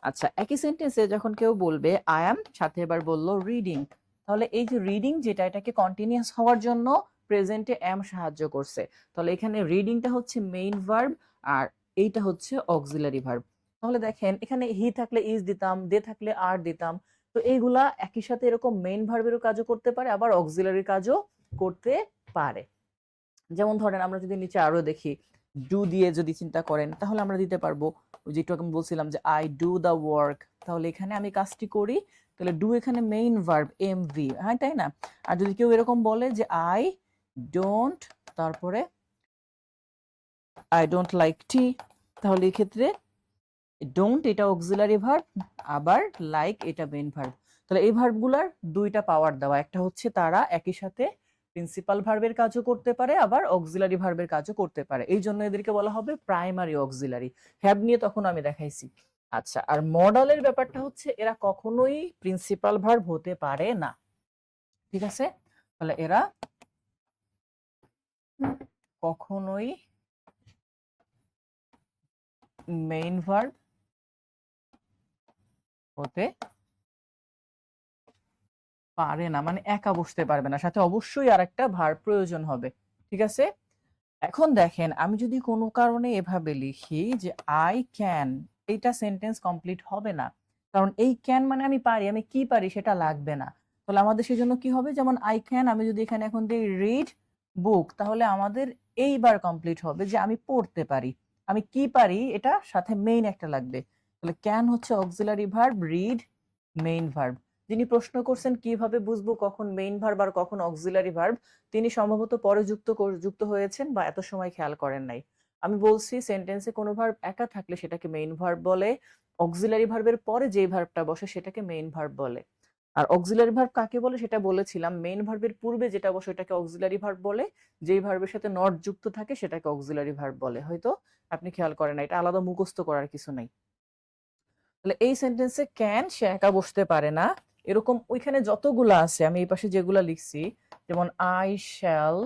আচ্ছা, একই সেন্টেন্সে যখন কেউ বলবে আই এম, সাথে এবার বললো রিডিং, তাহলে এই যে রিডিং যেটা, এটাকে কন্টিনিউয়াস হওয়ার জন্য প্রেজেন্টে এম সাহায্য করছে। তাহলে এখানে রিডিংটা হচ্ছে মেইন ভার্ব, আর এইটা হচ্ছে অক্সিলারি ভার্ব। তাহলে দেখেন এখানে হি থাকলে ইজ দিতাম, দে থাকলে আর দিতাম। তো এইগুলা একই সাথে এরকম মেইন ভার্বেরও কাজও করতে পারে, আবার অক্সিলারি কাজও করতে পারে। যেমন ধরেন আমরা যদি নিচে আরো দেখি, ডু দিয়ে যদি চিন্তা করেন তাহলে আমরা দিতে পারবো, ওই যে একটু আমি বলছিলাম যে আই ডু দ্য ওয়ার্ক, তাহলে এখানে আমি কাজটি করি, তাহলে ডু এখানে মেইন ভার্ব এম ভি, হ্যাঁ তাই না? আর যদি কেউ এরকম বলে যে আই ডোন্ট, তারপরে আই ডোন্ট লাইক টি, তাহলে এই ক্ষেত্রে ডোন্ট এটা অক্সিলারি ভার্ব, আবার লাইক এটা মেইন ভার্ব। তাহলে এই ভার্বগুলার দুইটা পাওয়ার দেওয়া, একটা হচ্ছে তারা একই সাথে প্রিন্সিপাল ভার্বের কাজও করতে পারে, আবার অক্সিলারি ভার্বের কাজও করতে পারে, এই জন্য এদেরকে বলা হবে প্রাইমারি অক্সিলারি। হ্যাভ নিয়ে তখন আমি দেখাইছি। আচ্ছা, আর মডালের ব্যাপারটা হচ্ছে এরা কখনোই প্রিন্সিপাল ভার্ব হতে পারে না। ঠিক আছে, তাহলে এরা কখনোই মেইন ভার্ব হতে পারে না, মানে একা বসতে পারবে না, সাথে অবশ্যই আর একটা ভার্ব প্রয়োজন হবে। ঠিক আছে, এখন দেখেন আমি যদি কোনো কারণে এভাবে লিখি যে আই ক্যান, এইটা সেন্টেন্স কমপ্লিট হবে না, কারণ এই ক্যান মানে আমি পারি, আমি কি পারি সেটা লাগবে না। তাহলে আমাদের সেজন্য কি হবে, যেমন আই ক্যান, আমি যদি এখানে এখন দিই রিড বুক, তাহলে আমাদের এইবার কমপ্লিট হবে যে আমি পড়তে পারি। আমি কি পারি, এটা সাথে মেইন একটা লাগবে। তাহলে ক্যান হচ্ছে auxiliary verb, read main verb. যিনি প্রশ্ন করছেন কিভাবে বুঝবো কখন মেইন ভার্ব আর কখন অক্সিলারি ভার্ব, তিনি সম্ভবত পরে যুক্ত হয়েছেন বা এত সময় খেয়াল করেন নাই। আমি বলছি সেন্টেন্সে কোনো ভার্ব একা থাকলে সেটাকে মেইন ভার্ব বলে, অক্সিলারি ভার্বের পরে যে ভার্বটা বসে সেটাকে মেইন ভার্ব বলে। আর অক্সিলারি ভার্ব কাকে বলে সেটা বলেছিলাম, মেইন ভার্বের পূর্বে যেটা বসে এটাকে অক্সিলারি ভার্ব বলে, যেই ভার্বের সাথে নট যুক্ত থাকে সেটাকে অক্সিলারি ভার্ব বলে। হয়তো আপনি খেয়াল করেন না, এটা আলাদা মুখস্থ করার কিছু নাই। তাহলে এই সেন্টেন্সে ক্যান সে একা বসতে পারে না, এরকম ওইখানে যতগুলা আছে আমি এই পাশে যেগুলা লিখছি, যেমন আই শ্যাল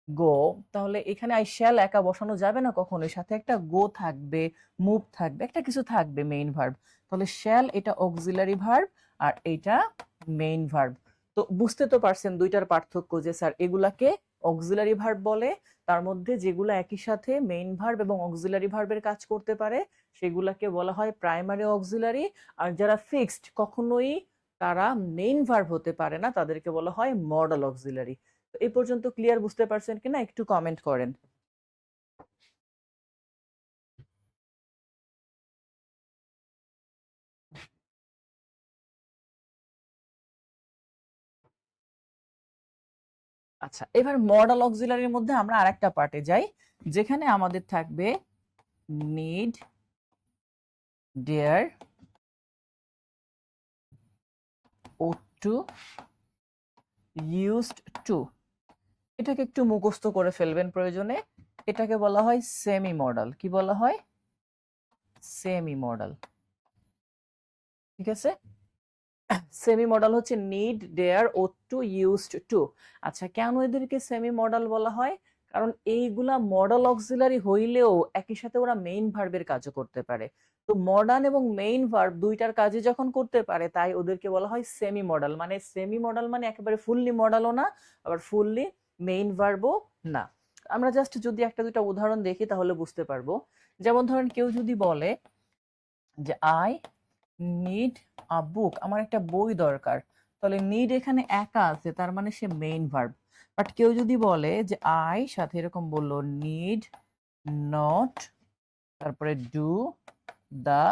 গো, তাহলে এখানে আই শ্যাল একা বসানো যাবে না কখনোই, সাথে একটা গো থাকবে, মুভ থাকবে, একটা কিছু থাকবে মেইন ভার্ব। তাহলে শ্যাল এটা অক্সিলারি ভার্ব আর এটা মেইন ভার্ব। তো বুঝতে তো পারছেন দুইটার পার্থক্য, যে স্যার এগুলাকে অক্সিলারি ভার্ব বলে, তার মধ্যে যেগুলো একই সাথে মেইন ভার্ব এবং অক্সিলারি ভার্বের কাজ করতে পারে সেগুলাকে বলা হয় প্রাইমারি অক্সিলারি, আর যারা ফিক্সড কখনোই তারা মেইন ভার্ব হতে পারে না তাদেরকে বলা হয় মডাল অক্সিলারি। এই পর্যন্ত ক্লিয়ার বুঝতে পারছেন কিনা একটু কমেন্ট করেন। আচ্ছা, এবার মডাল অক্সিলারির মধ্যে আমরা আরেকটা পার্টে যাই, যেখানে আমাদের থাকবে need, dare, ought to, used to। এটাকে একটু মুখস্থ করে ফেলবেন প্রয়োজনে। এটাকে বলা হয় সেমি মডাল। কি বলা হয়? Semi modal. ঠিক আছে, সেমি মডাল হচ্ছে need, dare, ought to, used to। আচ্ছা, কেন এদেরকে সেমি মডাল বলা হয়? কারণ এইগুলা মডাল অক্সিলারি হইলেও একই সাথে ওরা মেইন ভার্বের কাজও করতে পারে। তো মডার্ন এবং মেইন ভার্ব দুইটার কাজই যখন করতে পারে তাই ওদেরকে বলা হয় সেমি মডাল। মানে সেমি মডাল মানে একেবারে ফুললি মডালও না, আবার ফুললি মেইন ভার্বও না। আমরা জাস্ট যদি একটা দুইটা উদাহরণ দেখি তাহলে বুঝতে পারবো। যেমন ধরেন কেউ যদি বলে যে আই নিড আ বুক, আমার একটা বই দরকার, তাহলে নিড এখানে একা আছে, তার মানে সে মেইন ভার্ব। বাট কেউ যদি বলে যে আই সাথে এরকম বললো নিড নট, তারপরে ডু দা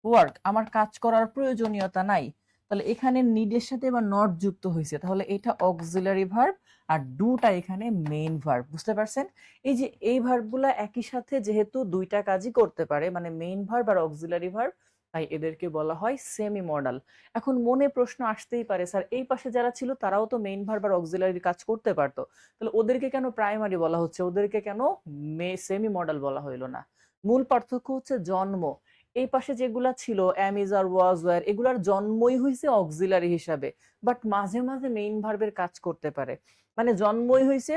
ওয়ার্ক, আমার কাজ করার প্রয়োজনীয়তা নাই, তাহলে এখানে নিডের সাথে এবার নট যুক্ত হয়েছে, তাহলে এটা অক্সিলারি ভার্ব আর ডুটা এখানে মেইন ভার্ব। বুঝতে পারছেন? এই যে এই ভার্বগুলা একই সাথে যেহেতু দুইটা কাজই করতে পারে, মানে মেইন ভার্ব আর অক্সিলারি ভার্ব, তাই এদেরকে বলা হয় সেমি মডাল। এখন মনে প্রশ্ন আসতেই পারে, স্যার এই পাশে যারা ছিল তারাও তো মেইন ভার্ব আর অক্সিলারি কাজ করতে পারতো, তাহলে ওদেরকে কেন প্রাইমারি বলা হচ্ছে, ওদেরকে কেন সেমি মডাল বলা হইলো না? মূল পার্থক্য হচ্ছে জন্ম। এই পাশে যেগুলা ছিল এম ইজ আর ওয়াজ ওয়্যার, এগুলার জন্মই হয়েছে অক্সিলারি হিসাবে, বাট মাঝে মাঝে মেইন ভার্বের কাজ করতে পারে। মানে জন্মই হয়েছে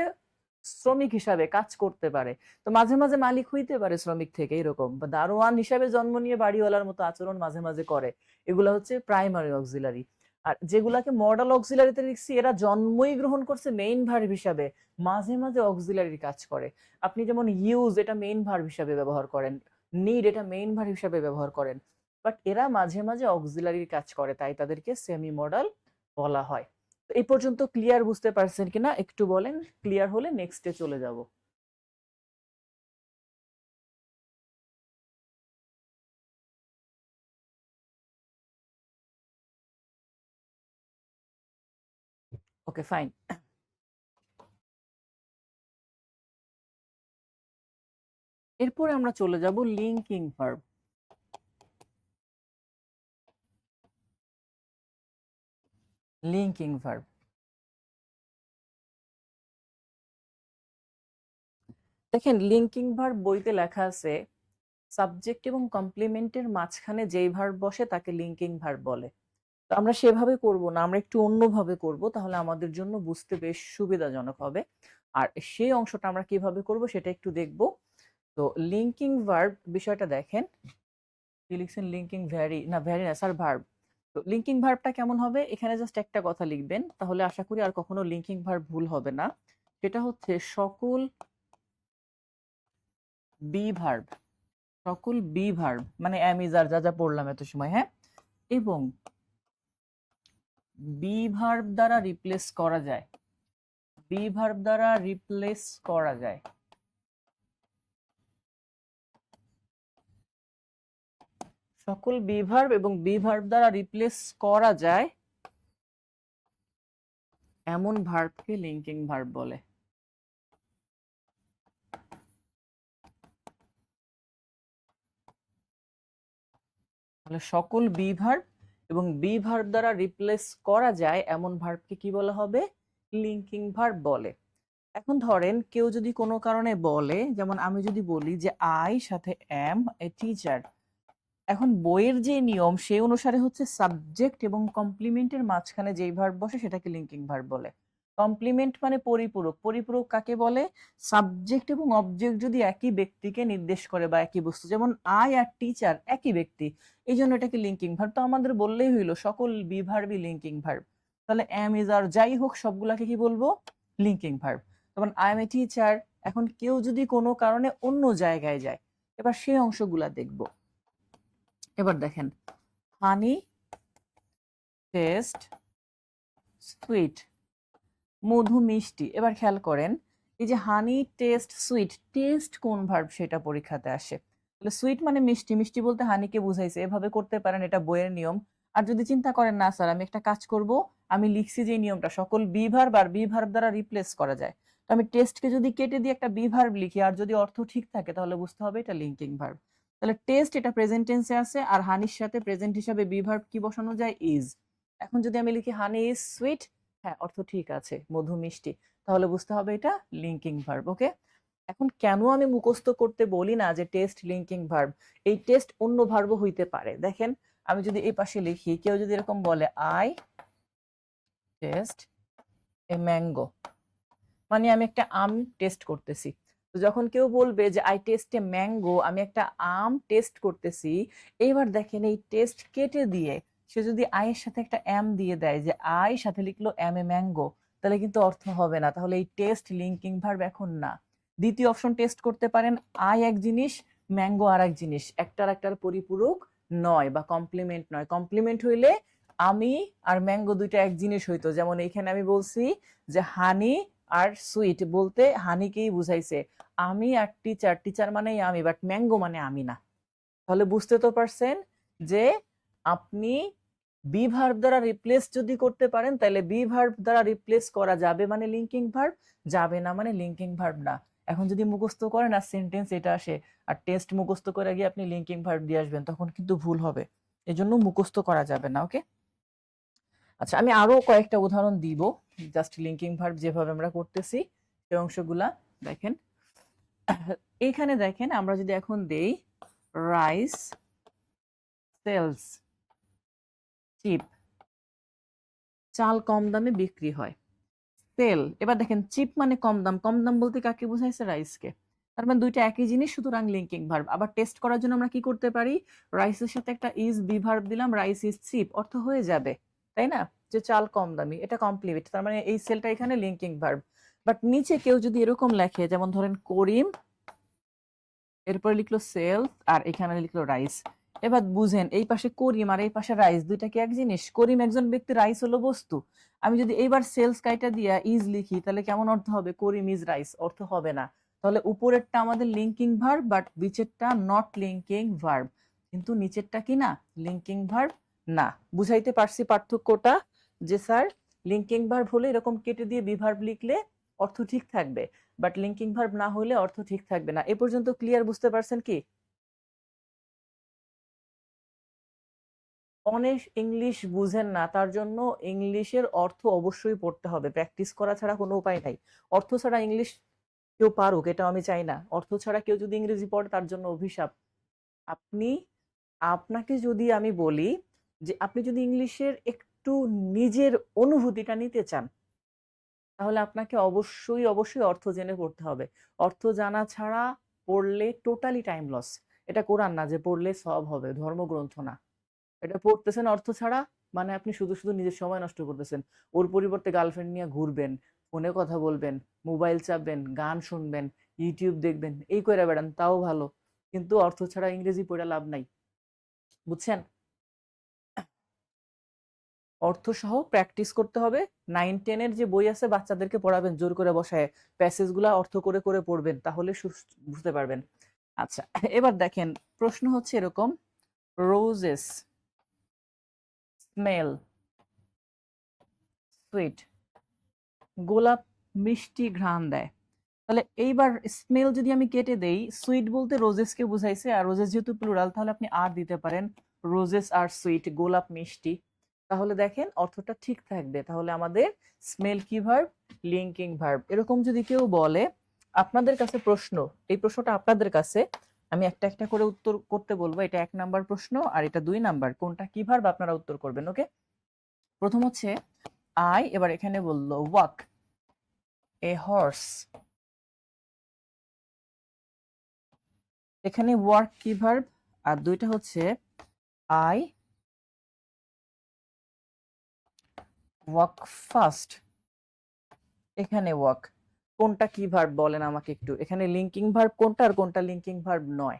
শ্রমিক হিসাবে কাজ করতে পারে, তো মাঝে মাঝে মালিক হইতে পারে শ্রমিক থেকে, এরকম বা দারোয়ান হিসাবে জন্ম নিয়ে বাড়িওয়ালার মতো আচরণ মাঝে মাঝে করে, এগুলা হচ্ছে প্রাইমারি অক্সিলারি। আর যেগুলাকে মডাল অক্সিলারিতে লিখছি এরা জন্মই গ্রহণ করছে মেইন ভার্ব হিসাবে, মাঝে মাঝে অক্সিলারি কাজ করে। আপনি যেমন ইউজ এটা মেইন ভার্ব হিসাবে ব্যবহার করেন, নিড এটা মেইন ভার্ব হিসাবে ব্যবহার করেন, বাট এরা মাঝে মাঝে অক্সিলারির কাজ করে, তাই তাদেরকে সেমি মডাল বলা হয়। তো এই পর্যন্ত ক্লিয়ার বুঝতে পারছেন কিনা একটু বলেন, ক্লিয়ার হলে নেক্সটে চলে যাব। Okay fine. এরপরে আমরা চলে যাব লিঙ্কিং ভার্ব। লিঙ্কিং ভার্ব, দেখেন লিঙ্কিং ভার্ব বইতে লেখা আছে সাবজেক্ট এবং কমপ্লিমেন্টের মাঝখানে যেই ভার্ব বসে তাকে লিঙ্কিং ভার্ব বলে। তো আমরা সেভাবে করব না, আমরা একটু অন্যভাবে করব, তাহলে আমাদের জন্য বুঝতে বেশ সুবিধাজনক হবে। আর সেই অংশটা আমরা কিভাবে করব সেটা একটু দেখব। তো লিঙ্কিং ভার্ব বিষয়টা দেখেন, কি লিখছেন, লিঙ্কিং ভ্যারি না, ভ্যারি না স্যার, ভার্ব। তো লিঙ্কিং ভার্বটা কেমন হবে, এখানে জাস্ট একটা কথা লিখবেন, তাহলে আশা করি আর কখনো লিঙ্কিং ভার্ব ভুল হবে না। সেটা হচ্ছে সকল বি ভার্ব, সকল বি ভার্ব মানে এম ইজ আর যা যা পড়লাম এত সময়, হ্যাঁ, এবং বি ভার্ব দ্বারা রিপ্লেস করা যায়, বি ভার্ব দ্বারা রিপ্লেস করা যায়, সকল বি ভার্ব এবং বি ভার্ব দ্বারা রিপ্লেস করা যায় এমন ভার্বকে লিঙ্কিং ভার্ব বলে। তাহলে সকল বি ভার্ব এবং বি ভার্ব দ্বারা রিপ্লেস করা যায় এমন ভার্বকে কি বলা হবে? লিঙ্কিং ভার্ব বলে। এখন ধরেন কেউ যদি কোনো কারণে বলে, যেমন আমি যদি বলি যে আই সাথে অ্যাম এ টিচার, এখন বইয়ের যে নিয়ম সেই অনুসারে হচ্ছে সাবজেক্ট এবং কমপ্লিমেন্টের মাঝখানে যেই ভার্ব বসে সেটাকে লিঙ্কিং ভার্ব বলে। কমপ্লিমেন্ট মানে পরিপূরক। পরিপূরক কাকে বলে? সাবজেক্ট এবং অবজেক্ট যদি একই ব্যক্তিকে নির্দেশ করে বা একই বস্তু, যেমন আই আর টিচার একই ব্যক্তি, এই জন্য এটাকে লিঙ্কিং ভার্ব। তো আমাদের বললেই হইলো সকল বি ভার্বই লিঙ্কিং ভার্ব। তাহলে অ্যাম ইজ আর যাই হোক সবগুলাকে কি বলবো? Linking verb. যেমন আই এম এ টিচার, এখন কেউ যদি কোনো কারণে অন্য জায়গায় যায়, এবার সেই অংশগুলা দেখবো। এবার দেখেন, হানি টেস্ট সুইট, মধু মিষ্টি। এবার খেয়াল করেন এই যে হানি টেস্ট সুইট, টেস্ট কোন ভার্ব সেটা পরীক্ষাতে আসে। তাহলে সুইট মানে মিষ্টি, মিষ্টি বলতে হানিকে বুঝাইছে, এভাবে করতে পারেন, এটা বইয়ের নিয়ম। আর যদি চিন্তা করেন না স্যার আমি একটা কাজ করব, আমি লিখছি যে নিয়মটা সকল বি ভার্ব আর বি ভার্ব দ্বারা রিপ্লেস করা যায়, তো আমি টেস্টকে যদি কেটে দিয়ে একটা বি ভার্ব লিখি আর যদি অর্থ ঠিক থাকে তাহলে বুঝতে হবে এটা লিঙ্কিং ভার্ব। তাহলে টেস্ট এটা প্রেজেন্ট টেন্সে আছে, আর হানির সাথে প্রেজেন্ট হিসাবে বি ভার্ব কি বসানো যায়? ইজ। এখন যদি আমি লিখি হানি ইজ সুইট, হ্যাঁ অর্থ ঠিক আছে, মধু মিষ্টি, তাহলে বুঝতে হবে এটা লিঙ্কিং ভার্ব। ওকে, এখন কেন আমি মুখস্থ করতে বলি না যে টেস্ট লিঙ্কিং ভার্ব? এই টেস্ট অন্য ভার্বও হইতে পারে। দেখেন আমি যদি এই পাশে লিখি, কেউ যদি এরকম বলে আই টেস্ট এ ম্যাঙ্গো, মানে আমি একটা আম টেস্ট করতেছি। তো যখন কেউ বলবে যে আই টেস্ট এ ম্যাঙ্গো, আমি একটা আম টেস্ট করতেছি, এইবার দেখেন এই টেস্ট কেটে দিয়ে সে যদি আই এর সাথে একটা এম দিয়ে দেয়, যে আই সাথে লিখলো এম এ ম্যাঙ্গো, তাহলে কিন্তু অর্থ হবে না, তাহলে এই টেস্ট লিঙ্কিং ভার্ব এখন না। দ্বিতীয় অপশন টেস্ট করতে পারেন, আই এক জিনিস ম্যাঙ্গো আর এক জিনিস, একটার একটার পরিপূরক নয় বা কমপ্লিমেন্ট নয়। কমপ্লিমেন্ট হইলে আমি আর ম্যাঙ্গো দুইটা এক জিনিস হইতো, যেমন এইখানে আমি বলছি যে হানি আর সুইট বলতে হানিকেই বুঝাইছে, আমি আর টিচার, টিচার মানেই আমি, বাট ম্যাঙ্গো মানে আমি না। তাহলে বুঝতে তো পারছেন যে আপনি বি ভার্ব দ্বারা রিপ্লেস যদি করতে পারেন তাহলে বি ভার্ব দ্বারা রিপ্লেস করা যাবে মানে লিঙ্কিং ভার্ব, যাবে না মানে লিঙ্কিং ভার্ব না। এখন যদি মুখস্থ করেন আর সেন্টেন্স এটা আসে আর টেস্ট মুখস্থ করে গিয়ে আপনি লিঙ্কিং ভার্ব দিয়ে আসবেন, তখন কিন্তু ভুল হবে। এজন্য মুখস্থ করা যাবে না। ওকে, আচ্ছা আমি আরো কয়েকটা উদাহরণ দিব, জাস্ট লিঙ্কিং ভার্ব যেভাবে আমরা করতেছি সেই অংশগুলা দেখেন। এইখানে দেখেন আমরা যদি এখন দেই রাইস সেলস চিপ, চাল কম দামে বিক্রি হয়। সেল, এবার দেখেন চিপ মানে কম দাম, কম দাম বলতে কাকে বুঝাইছে? রাইসকে। তার মানে দুইটা একই জিনিস, সুতরাং লিঙ্কিং ভার্ব। আবার টেস্ট করার জন্য আমরা কি করতে পারি? রাইসের সাথে একটা ইজ বি ভার্ব দিলাম, রাইস ইজ চিপ, অর্থ হয়ে যাবে, তাই না? যে চাল কম দামি, এটা কমপ্লিমেন্ট, তার মানে এই সেলটা এখানে লিঙ্কিং ভার্ব। বাট নিচে কেউ যদি এরকম লেখে, যেমন ধরেন করিম, এরপরে লিখলো সেলস আর এখানে লিখলো রাইস, এবার বুঝেন এই পাশে করিম আর এই পাশে রাইস, দুইটা কি এক জিনিস? করিম একজন ব্যক্তি, রাইস হলো বস্তু। আমি যদি এইবার সেলস কাইটা দিয়া ইজ লিখি তাহলে কেমন অর্থ হবে? করিম ইজ রাইস, অর্থ হবে না। তাহলে উপরেরটা আমাদের লিঙ্কিং ভার্ব, বাট নিচেরটা নট লিঙ্কিং ভার্ব। কিন্তু নিচেরটা কি না লিঙ্কিং ভার্ব না। বুঝাইতে পারছি পার্থক্যটা? যে স্যার লিঙ্কিং ভার্ব হলে এরকম কেটে দিয়ে বি ভার্ব লিখলে অর্থ ঠিক থাকবে, বাট লিঙ্কিং ভার্ব না হলে অর্থ ঠিক থাকবে না। এ পর্যন্ত ক্লিয়ার? বুঝতে পারছেন কি? অনেক ইংলিশ বুঝেন না, তার জন্য ইংলিশের অর্থ অবশ্যই পড়তে হবে, প্র্যাকটিস করা ছাড়া কোনো উপায় নাই। অর্থ ছাড়া ইংলিশ কেউ পারুক এটা আমি চাই না, অর্থ ছাড়া কেউ যদি ইংরেজি পড়ে তার জন্য অভিশাপ। আপনি, আপনাকে যদি আমি বলি যে আপনি যদি ইংলিশের একটু নিজের অনুভূতিটা নিতে চান, তাহলে আপনাকে অবশ্যই অবশ্যই অর্থ জেনে পড়তে হবে। অর্থ জানা ছাড়া পড়লে টোটালি টাইম লস। এটা কোরআন না যে পড়লে সব হবে, ধর্মগ্রন্থ না। এটা পড়তেছেন অর্থ ছাড়া, মানে আপনি শুধু শুধু নিজের সময় নষ্ট করতেছেন। ওর পরিবর্তে গার্লফ্রেন্ড নিয়ে ঘুরবেন, ফোনে কথা বলবেন, মোবাইল চাপবেন, গান শুনবেন, ইউটিউব দেখবেন, এই করে বেড়ান, তাও ভালো। কিন্তু অর্থ ছাড়া ইংরেজি পড়ে লাভ নাই, বুঝছেন? অর্থ সহ প্র্যাকটিস করতে হবে। 9-10 এর যে বই আছে বাচ্চাদেরকে পড়াবেন জোর করে বসায়, প্যাসেজ গুলা অর্থ করে করে পড়বেন, তাহলে বুঝতে পারবেন। আচ্ছা এবার দেখেন প্রশ্ন হচ্ছে এরকম, রোজেস স্মেল সুইট, গোলাপ মিষ্টি ঘ্রাণ দেয়। তাহলে এইবার স্মেল যদি আমি কেটে দেই, সুইট বলতে রোজেসকে বুঝাইছে, আর রোজেস যেহেতু প্লুরাল তাহলে আপনি আর দিতে পারেন রোজেস আর সুইট, গোলাপ মিষ্টি। তাহলে দেখেন অর্থটা ঠিক থাকবে। তাহলে আমাদের স্মেল কি ভার্ব, লিঙ্কিং ভার্ব। এরকম যদি কেউ বলে আপনাদের কাছে প্রশ্ন, এই প্রশ্নটা আপনাদের কাছে, আমি একটা একটা করে উত্তর করতে বলবো। এটা 1 নাম্বার প্রশ্ন আর এটা 2 নাম্বার, কোনটা কি ভার্ব আপনারা উত্তর করবেন। ওকে, প্রথম হচ্ছে আই, এবার এখানে বললো ওয়াক এ হর্স, এখানে ওয়ার্ক কি ভার্ব, আর দুইটা হচ্ছে আই ওয়াক ফাস্ট, এখানে ওয়াক, কোনটা কি ভার্ব বলেন আমাকে একটু। এখানে লিঙ্কিং ভার্ব কোনটা আর কোনটা লিঙ্কিং ভার্ব নয়।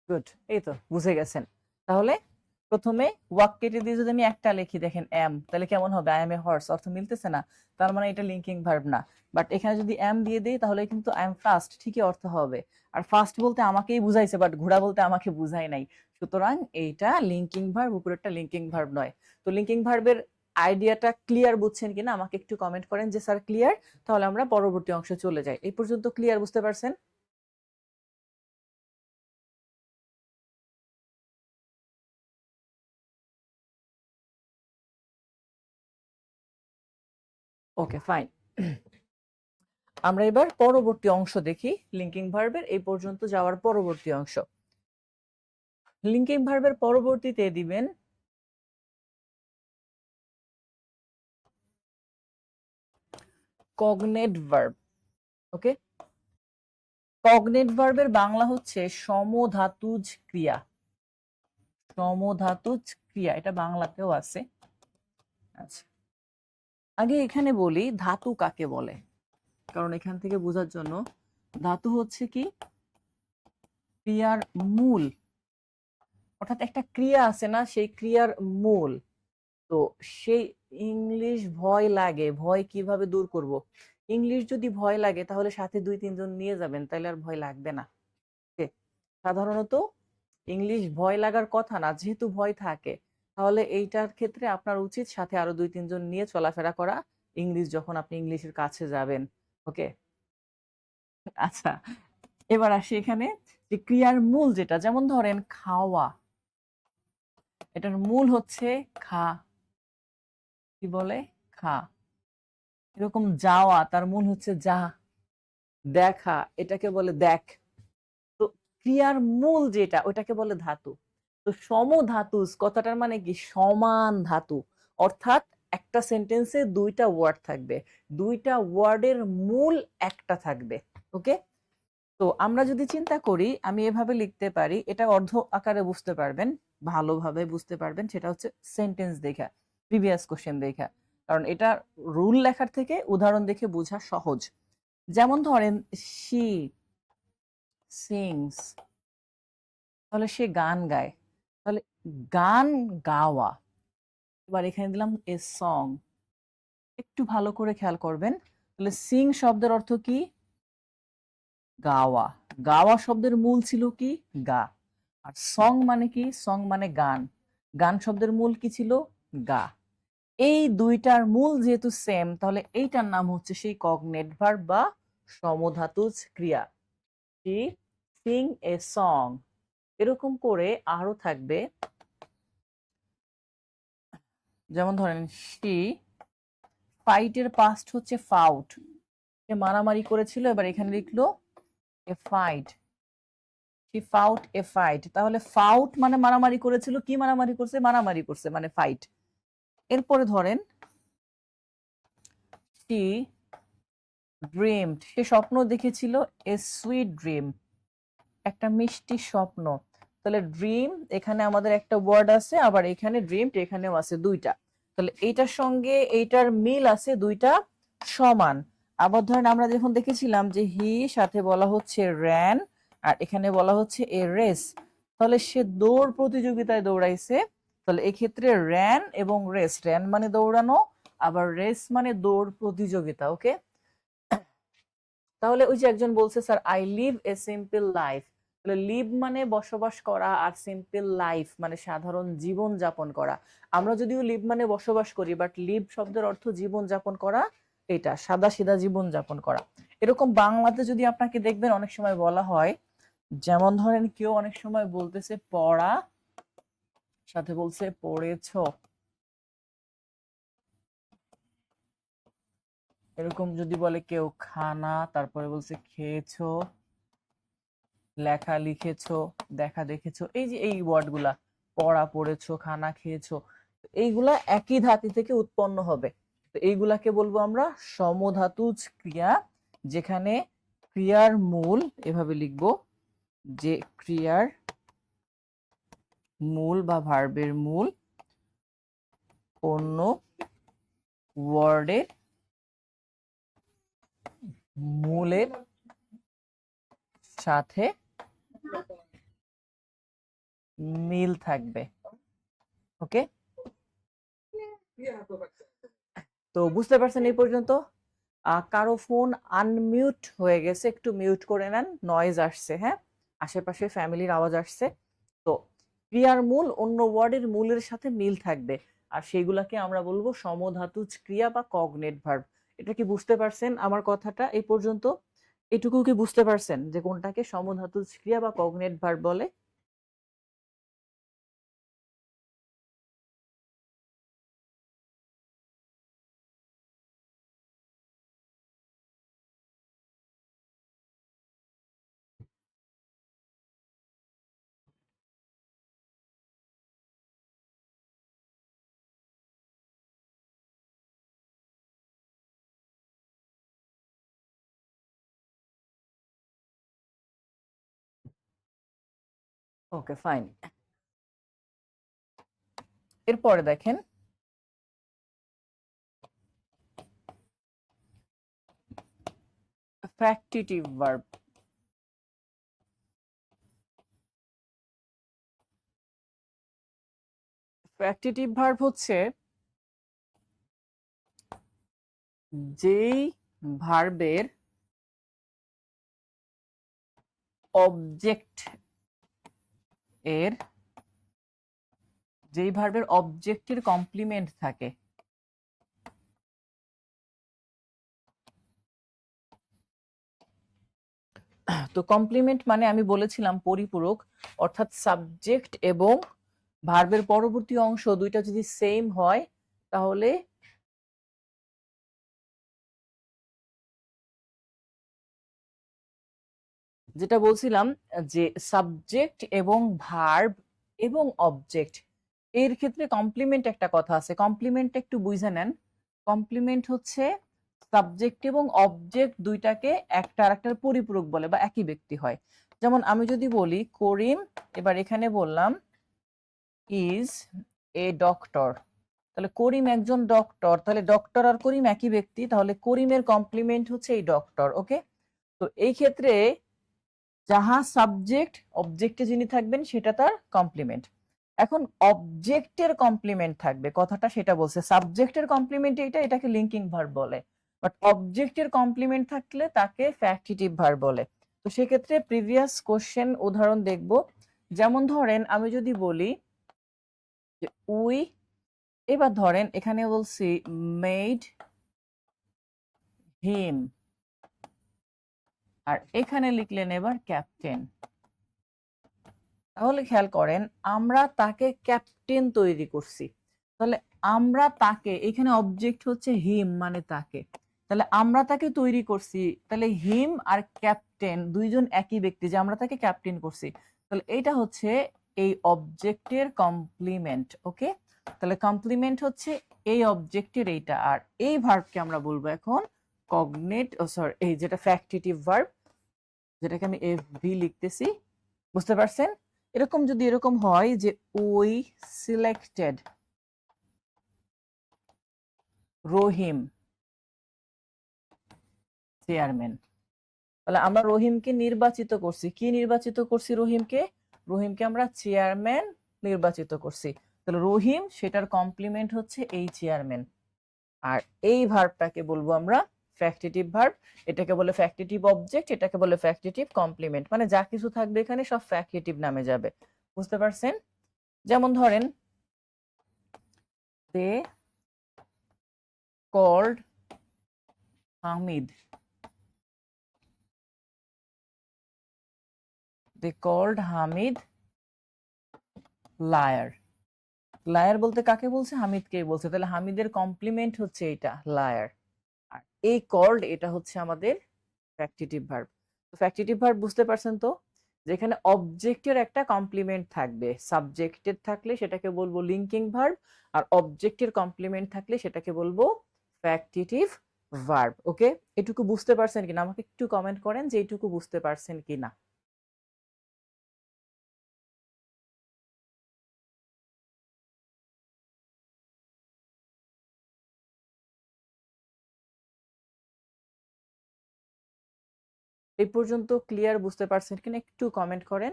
গুড, এই তো বুঝে গেছেন। তাহলে প্রথমে ওয়াক কেটে দিয়ে যদি আমি একটা লিখি, দেখেন এম, তাহলে কেমন হবে, আই এম এ হর্স, অর্থ মিলতেছে না, তার মানে এটা লিঙ্কিং ভার্ব না। বাট এখানে যদি এম দিয়ে দেই তাহলে কিন্তু আই এম ফাস্ট, ঠিকই অর্থ হবে। আর ফাস্ট বলতে আমাকেই বুঝাইছে, বাট ঘোড়া বলতে আমাকে বুঝাই নাই, সুতরাং এইটা লিঙ্কিং ভার্ব, উপরেরটা লিঙ্কিং ভার্ব নয়। তো লিঙ্কিং ভার্বের আইডিয়াটা ক্লিয়ার বুঝছেন কিনা আমাকে একটু কমেন্ট করেন যে স্যার ক্লিয়ার, তাহলে আমরা পরবর্তী অংশে চলে যাই। এই পর্যন্ত ক্লিয়ার, বুঝতে পারছেন? ওকে, ফাইন। আমরা এবার পরবর্তী অংশ দেখি, লিঙ্কিং ভার্বের এই পর্যন্ত যাওয়ার পরবর্তী অংশ। লিঙ্কিং ভার্বের পরবর্তীতে দিবেন কগনেট ভার্ব। ওকে, কগনেট ভার্বের বাংলা হচ্ছে সমধাতুজ ক্রিয়া। সমধাতুজ ক্রিয়া, এটা বাংলাতেও আছে। আচ্ছা, আগে এখানে বলি ধাতু কাকে বলে, কারণ এখান থেকে বোঝার জন্য, ধাতু হচ্ছে কি ক্রিয়ার মূল, অর্থাৎ একটা ক্রিয়া আছে না, সেই ক্রিয়ার মূল। তো সেই ইংলিশ ভয় লাগে, ভয় কিভাবে দূর করব। ইংলিশ যদি ভয় লাগে তাহলে সাথে 2-3 জন নিয়ে যাবেন, তাহলে আর ভয় লাগবে না। সাধারণত ইংলিশ ভয় লাগার কথা না, যেহেতু ভয় থাকে, তাহলে এইটার ক্ষেত্রে আপনার উচিত সাথে আরো 2-3 জন নিয়ে চলাফেরা করা, ইংলিশ যখন আপনি ইংলিশের কাছে যাবেন। ওকে, আচ্ছা, এবার আসি এখানে যে ক্রিয়ার মূল যেটা, যেমন ধরেন খাওয়া, এটার মূল হচ্ছে খা, কি বলে, খা। এরকম যাওয়া, তার মূল হচ্ছে যা। দেখা, এটাকে বলে দেখ। তো ক্রিয়ার মূল যেটা, ওটাকে বলে ধাতু। তো সমধাতুস কথাটার মানে কি, সমান ধাতু। অর্থাৎ একটা সেন্টেন্সে 2টা ওয়ার্ড থাকবে, 2টা ওয়ার্ডের মূল একটা থাকবে। ওকে, তো আমরা যদি চিন্তা করি, আমি এভাবে লিখতে পারি, এটা অর্ধ আকারে বুঝতে পারবেন, ভালোভাবে বুঝতে পারবেন, সেটা হচ্ছে সেন্টেন্স দেখা, প্রিভিয়াস কোশ্চেন দেখা। কারণ এটা রুল লেখার থেকে উদাহরণ দেখে বোঝা সহজ। যেমন ধরেন শি সিংস, তাহলে সে গান গায়, তাহলে গান গাওয়া। এবার এখানে দিলাম এ সং, একটু ভালো করে খেয়াল করবেন। তাহলে সিং শব্দের অর্থ কি, গাওয়া। গাওয়া শব্দের মূল ছিল কি, গা। আর সং মানে কি, সং মানে গান। গান শব্দের মূল কি ছিল, গা। এই দুইটার মূল যেহেতু সেম, তাহলে এইটার নাম হচ্ছে সেই কগনেট ভার্ব বা সমধাতুজ ক্রিয়া। She sing a song. এরকম করে আরো থাকবে, যেমন ধরেন শি ফাইটের পাস্ট হচ্ছে ফাউট, সে মারামারি করেছিল, এবার এখানে লিখলো a fight, she fought a fight. তাহলে ফাউট মানে মারামারি করেছিল, কি মারামারি করছে, মারামারি করছে মানে ফাইট। এরপরে ধরেন হি ড্রিমড, সে স্বপ্ন দেখেছিল, এ সুইট ড্রিম, একটা মিষ্টি স্বপ্ন। তাহলে ড্রিম এখানে আমাদের একটা ওয়ার্ড আছে, আবার এখানে ড্রিমড এখানেও আছে, দুইটা। তাহলে এইটার সঙ্গে এইটার মিল আছে, দুইটা সমান। আবার ধরেন আমরা যখন দেখেছিলাম যে হি সাথে বলা হচ্ছে র্যান, আর এখানে বলা হচ্ছে এ রেস, তাহলে সে দৌড় প্রতিযোগিতায় দৌড়াইছে। তাহলে এক্ষেত্রে র্যান এবং রেস, র্যান মানে দৌড়ানো, আবার রেস মানে দৌড় প্রতিযোগিতা। ওকে, তাহলে ওই যে একজন বলছে sir I live a simple life, তাহলে লিভ মানে বসবাস করা, আর সিম্পল লাইফ মানে সাধারণ জীবন যাপন করা। আমরা যদিও লিভ মানে বসবাস করি, বাট লিভ শব্দের অর্থ জীবন যাপন করা, এটা সাদা সিধা জীবন যাপন করা। এরকম বাংলাতে যদি আপনাকে দেখবেন অনেক সময় বলা হয়, যেমন ধরেন কেউ অনেক সময় বলতেছে পড়া, সাথে বলছে পড়েছো, এরকম যদি বলে কেউ খানা, তারপরে বলছে খেয়েছো, লেখা লিখেছো, দেখা দেখেছো, এই যে এই ওয়ার্ডগুলা পড়া পড়েছো খানা খেয়েছো, এইগুলা একই ধাতু থেকে উৎপন্ন হবে। তো এইগুলাকে বলবো আমরা সমধাতুজ ক্রিয়া, যেখানে ক্রিয়ার মূল, এভাবে লিখবো যে ক্রিয়ার মূল বা ভার্বের মূল অন্য ওয়ার্ডের মূলের সাথে মিল থাকবে। ওকে, তো বুঝতে পারছেন এই পর্যন্ত? কারো ফোন আনমিউট হয়ে গেছে, একটু মিউট করে নেন, নয়েজ আসছে, হ্যাঁ আশেপাশে ফ্যামিলির আওয়াজ আসছে। তো ক্রিয়ার মূল অন্য ওয়ার্ডের মূলের সাথে মিল থাকবে, আর সেইগুলাকে আমরা বলবো সমধাতুজ ক্রিয়া বা কগনেট ভার্ব। এটা কি বুঝতে পারছেন আমার কথাটা এই পর্যন্ত? এটুকু কি বুঝতে পারছেন যে কোনটাকে সমধাতুজ ক্রিয়া বা কগনেট ভার্ব বলে? ওকে ফাইন, এরপরে দেখেন ফ্যাক্টিটিভ ভার্ব। ফ্যাক্টিটিভ ভার্ব হচ্ছে যেই ভার্বের অবজেক্ট এর, যেই ভার্বের অবজেক্টের কমপ্লিমেন্ট থাকে, তো কমপ্লিমেন্ট মানে আমি বলেছিলাম পরিপূরক, অর্থাৎ সাবজেক্ট এবং ভার্বের পরবর্তী অংশ দুইটা যদি সেম হয়, তাহলে যেটা বলছিলাম যে সাবজেক্ট এবং ভার্ব এবং অবজেক্ট এর ক্ষেত্রে কমপ্লিমেন্ট একটা কথা আছে, কমপ্লিমেন্ট একটু বুঝে নেন। কমপ্লিমেন্ট হচ্ছে সাবজেক্ট এবং অবজেক্ট দুইটাকে একটা আরেকটার পরিপূরক বলে বা একই ব্যক্তি হয়। যেমন আমি যদি বলি করিম, এবার এখানে বললাম ইজ এ ডক্টর, তাহলে করিম একজন ডক্টর, তাহলে ডক্টর আর করিম একই ব্যক্তি, তাহলে করিমের কমপ্লিমেন্ট হচ্ছে এই ডক্টর। ওকে, তো এই ক্ষেত্রে যাহা সাবজেক্ট অবজেক্টে যিনি থাকবেন সেটা তার কমপ্লিমেন্ট। এখন অবজেক্টের কমপ্লিমেন্ট থাকবে, কথাটা সেটা বলছে, সাবজেক্টের কমপ্লিমেন্ট এটা, এটাকে লিঙ্কিং ভার্ব বলে, বাট অবজেক্টের কমপ্লিমেন্ট থাকলে তাকে ফ্যাক্টিটিভ ভার্ব বলে। তো সেক্ষেত্রে প্রিভিয়াস কোশ্চেন উদাহরণ দেখব, যেমন ধরেন আমি যদি বলি যে উই, এবার ধরেন এখানে বলছি মেড হিম, আর এখানে লিখলেন এবার ক্যাপ্টেন, তাহলে খেয়াল করেন আমরা তাকে ক্যাপ্টেন তৈরি করছি। তাহলে আমরা তাকে, এখানে অবজেক্ট হচ্ছে হিম মানে তাকে, তাহলে আমরা তাকে তৈরি করছি, তাহলে হিম আর ক্যাপ্টেন দুইজন একই ব্যক্তি, যে আমরা তাকে ক্যাপ্টেন করছি, তাহলে এইটা হচ্ছে এই অবজেক্টের কমপ্লিমেন্ট। ওকে, তাহলে কমপ্লিমেন্ট হচ্ছে এই অবজেক্টের এইটা, আর এই ভার্বকে আমরা বলবো এখন কগনেট, ও সরি, এই যেটা ফ্যাক্টিটিভ ভার্ব, যেটাকে আমি এফ ভি লিখতেছি, বুঝতে পারছেন? এরকম যদি এরকম হয় যে ওই সিলেক্টেড রহিম চেয়ারম্যান, তাহলে আমরা রহিমকে নির্বাচিত করছি। কি নির্বাচিত করছি? রহিমকে, রহিমকে আমরা চেয়ারম্যান নির্বাচিত করছি। তাহলে রহিম সেটার কমপ্লিমেন্ট হচ্ছে এই চেয়ারম্যান। আর এই ভার্বটাকে বলবো আমরা ফ্যাক্টিটিভ ভার্ব। এটাকে বলে ফ্যাক্টিটিভ অবজেক্ট, এটাকে বলে ফ্যাক্টিটিভ কমপ্লিমেন্ট। মানে যা কিছু থাকবে এখানে সব ফ্যাক্টিটিভ নামে যাবে, বুঝতে পারছেন? যেমন ধরেন they called Hamid, they called Hamid liar. Liar বলতে কাকে বলছে? হামিদকে বলছে। তাহলে হামিদের কমপ্লিমেন্ট হচ্ছে এটা লায়ার। আর এই কল্ড এটা হচ্ছে আমাদের ফ্যাক্টিটিভ ভার্ব। তো ফ্যাক্টিটিভ ভার্ব বুঝতে পারছেন তো, যেখানে অবজেক্টের একটা কমপ্লিমেন্ট থাকবে, সাবজেক্টের থাকলে সেটাকে বলবো লিঙ্কিং ভার্ব, আর অবজেক্টের কমপ্লিমেন্ট থাকলে সেটাকে বলবো ফ্যাক্টিটিভ ভার্ব। ওকে, এটুকু বুঝতে পারছেন কিনা আমাকে একটু কমেন্ট করেন যে এইটুকু বুঝতে পারছেন কিনা। এই পর্যন্ত ক্লিয়ার বুঝতে পারছেন কিনা একটু কমেন্ট করেন।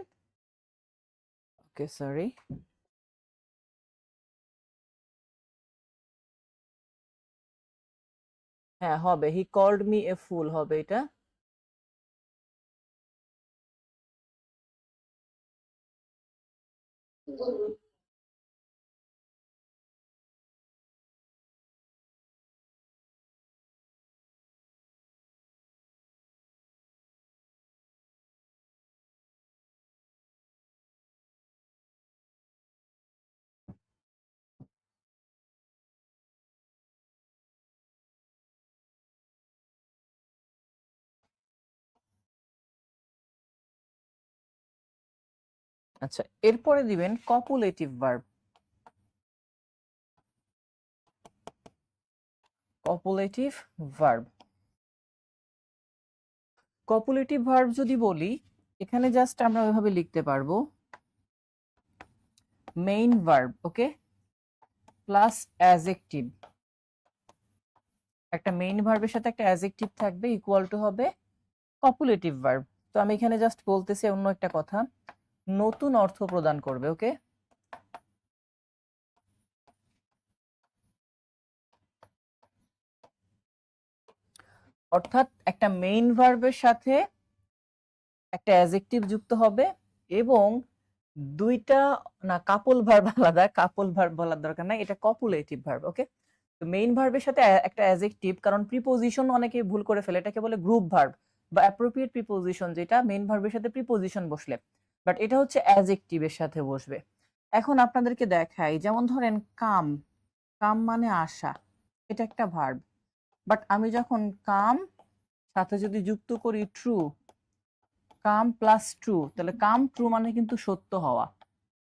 ওকে, সরি। হ্যাঁ হবে, হি কল্ড মি এ ফুল হবে এটা। আচ্ছা, এরপরে দিবেন copulative verb. Copulative verb, copulative verb যদি বলি, এখানে জাস্ট আমরা ওইভাবে লিখতে পারবো মেইন ভার্ব, ওকে, প্লাস অ্যাজেক্টিভ। একটা মেইন ভার্বের সাথে একটা অ্যাজেক্টিভ থাকবে, ইকুয়াল টু হবে কপুলেটিভ ভার্ব। তো আমি এখানে জাস্ট বলতেছি অন্য একটা কথা, নতুন অর্থ প্রদান করবে। ওকে, অর্থাৎ একটা মেইন ভার্বের সাথে একটা অ্যাজেক্টিভ যুক্ত হবে, এবং দুইটা, না কাপল ভার্ব আলাদা, কাপল ভার্ব বলার দরকার নাই, এটা কপুলেটিভ ভার্ব। ওকে, তো মেইন ভার্বের সাথে একটা অ্যাজেক্টিভ, কারণ প্রিপোজিশন অনেকে ভুল করে ফেলে, এটাকে বলে গ্রুপ ভার্ব বা অ্যাপ্রোপ্রিয়েট প্রিপোজিশন, যেটা মেইন ভার্বের সাথে প্রিপোজিশন বসলে, বাট এটা হচ্ছে অ্যাজেক্টিভের সাথে বসবে। এখন আপনাদেরকে দেখাই, যেমন ধরেন কাম, কাম মানে আসা, এটা একটা ভার্ব, বাট আমি যখন কাম সাথে যদি যুক্ত করি ট্রু, কাম প্লাস ট্রু, তাহলে কাম ট্রু মানে কিন্তু সত্য হওয়া।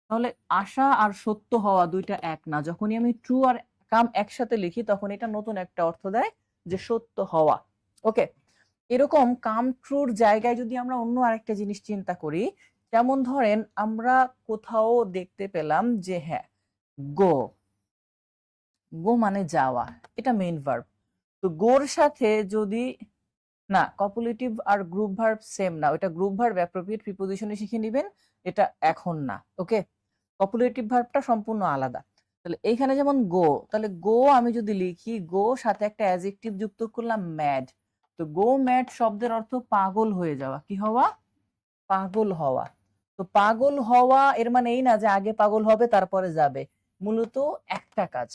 তাহলে আশা আর সত্য হওয়া দুইটা এক না, যখনই আমি ট্রু আর কাম একসাথে লিখি তখন এটা নতুন একটা অর্থ দেয়, যে সত্য হওয়া। ওকে, এরকম কাম ট্রুর জায়গায় যদি আমরা অন্য আরেকটা জিনিস চিন্তা করি, যেমন ধরেন আমরা কোথাও দেখতে পেলাম যে হ্যাঁ গো, গো মানে যাওয়া, এটা মেইন ভার্ব। তো গোর সাথে যদি, না কপুলেটিভ আর গ্রুপ ভার্ব সেম না, ওটা গ্রুপ ভার্ব অ্যাপ্রোপ্রিয়েট প্রিপোজিশনে শিখে নেবেন, এটা এখন না। ওকে, কপুলেটিভ ভার্বটা সম্পূর্ণ আলাদা। তাহলে এইখানে যেমন গো, তাহলে গো আমি যদি লিখি, গো সাথে একটা অ্যাডজেক্টিভ যুক্ত করলাম ম্যাড, তো গো ম্যাড শব্দের অর্থ পাগল হয়ে যাওয়া। কি হওয়া? পাগল হওয়া। তো পাগল হওয়া এর মানে এই না যে আগে পাগল হবে তারপরে যাবে, মূলত একটা কাজ,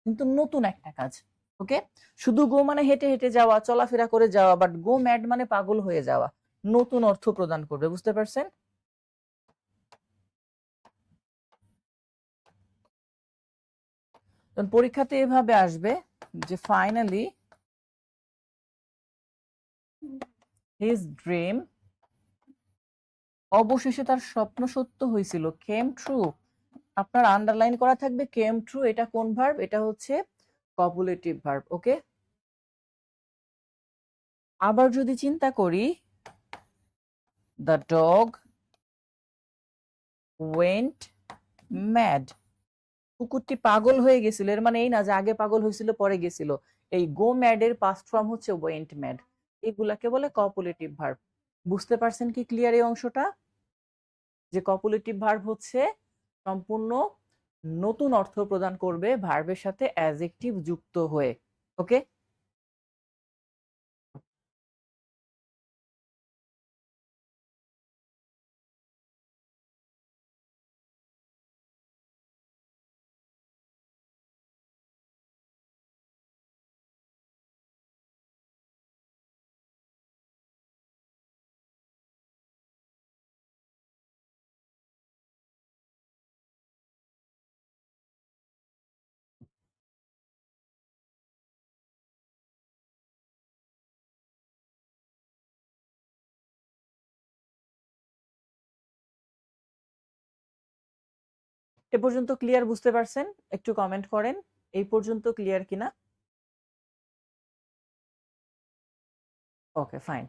কিন্তু নতুন একটা কাজ। ওকে, শুধু গো মানে হেঁটে হেঁটে যাওয়া, চলাফেরা করে যাওয়া, বাট গো ম্যাড মানে পাগল হয়ে যাওয়া, নতুন অর্থ প্রদান করবে, বুঝতে পারছেন? পরীক্ষাতে এভাবে আসবে যে ফাইনালি হিজ ড্রিম, অবশেষে তার স্বপ্ন সত্য হয়েছিল, কেম ট্রু, আপনার আন্ডারলাইন করা থাকবে কেম ট্রু, এটা কোন ভার্ব? এটা হচ্ছে কপুলেটিভ ভার্ব। ওকে, আবার যদি চিন্তা করি, দ্য ডগ ওয়েন্ট ম্যাড, কুকুরটি পাগল হয়ে গেছিল, এর মানে এই না যে আগে পাগল হয়েছিল পরে গেছিল। এই গো ম্যাড এর পাস্ট ফর্ম হচ্ছে ওয়েন্ট ম্যাড। এগুলাকে বলে কপুলেটিভ ভার্ব। বুঝতে পারছেন কি ক্লিয়ার এই অংশটা? যে কপুলেটিভ ভার্ব হচ্ছে সম্পূর্ণ নতুন অর্থ প্রদান করবে ভার্বের সাথে অ্যাডজেক্টিভ যুক্ত হয়ে। ওকে, এ পর্যন্ত ক্লিয়ার বুঝতে পারছেন? একটু কমেন্ট করেন এই পর্যন্ত ক্লিয়ার কিনা। ওকে, ফাইন।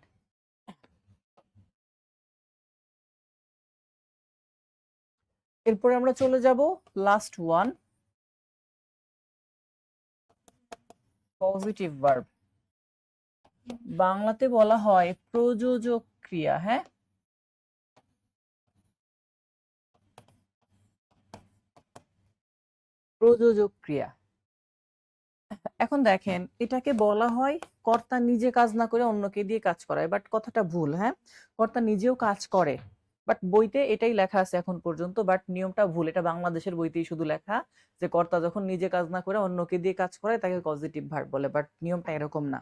এরপরে আমরা চলে যাব লাস্ট ওয়ান, পজিটিভ ভার্ব। বাংলাতে বলা হয় প্রযোজক ক্রিয়া। হ্যাঁ, প্রযোজক ক্রিয়া। এখন দেখেন, এটাকে বলা হয় কর্তা নিজে কাজ না করে অন্যকে দিয়ে কাজ করায়, বাট কথাটা ভুল। হ্যাঁ, কর্তা নিজেও কাজ করে, বাট বইতে এটাই লেখা আছে এখন পর্যন্ত, বাট নিয়মটা ভুল। এটা বাংলাদেশের বইতেই শুধু লেখা যে কর্তা যখন নিজে কাজ না করে অন্যকে দিয়ে কাজ করে তাকে পজিটিভ ভার্ব বলে, বাট নিয়মটা এরকম না।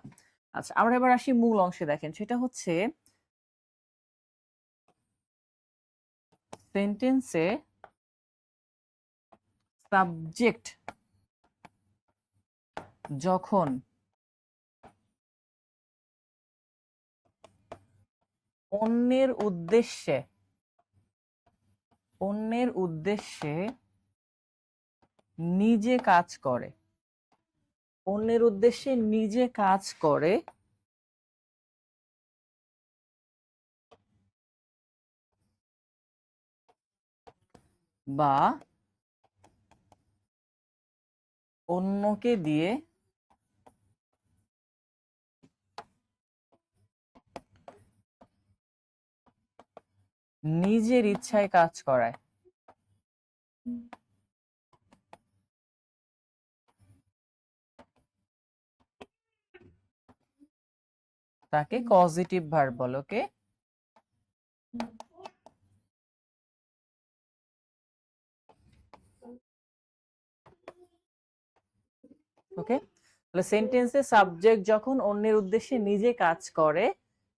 আচ্ছা, আমরা এবার আসি মূল অংশে। দেখেন, সেটা হচ্ছে সেন্টেন্সে সাবজেক্ট যখন অন্যের উদ্দেশ্যে নিজে কাজ করে, অন্যের উদ্দেশ্যে নিজে কাজ করে, বা অন্যকে দিয়ে নিজের ইচ্ছায় কাজ করায়, তাকে পজিটিভ ভার্ব বলে। ওকে, ওকে, তাহলে সেন্টেন্সে সাবজেক্ট যখন অন্যের উদ্দেশ্যে নিজে কাজ করে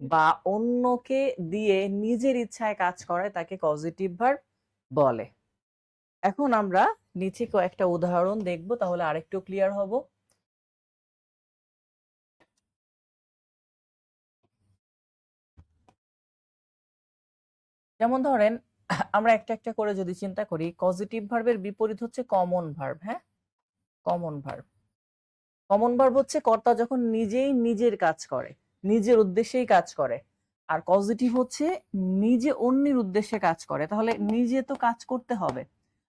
বা অন্যকে দিয়ে নিজের ইচ্ছায় কাজ করে তাকে পজিটিভ ভার্ব বলে। এখন আমরা নিচে কয়েকটা উদাহরণ দেখব, তাহলে আরেকটু ক্লিয়ার হব। যেমন ধরেন, আমরা একটা একটা করে যদি চিন্তা করি, পজিটিভ ভার্বের বিপরীত হচ্ছে কমন ভার্ব। হ্যাঁ, কমন ভার্ব। কমন ভার্ব হচ্ছে কর্তা যখন নিজেই নিজের কাজ করে, নিজের উদ্দেশ্যেই কাজ করে। আর পজিটিভ হচ্ছে নিজে অন্যের উদ্দেশ্যে কাজ করে। তাহলে নিজে তো কাজ করতে হবে।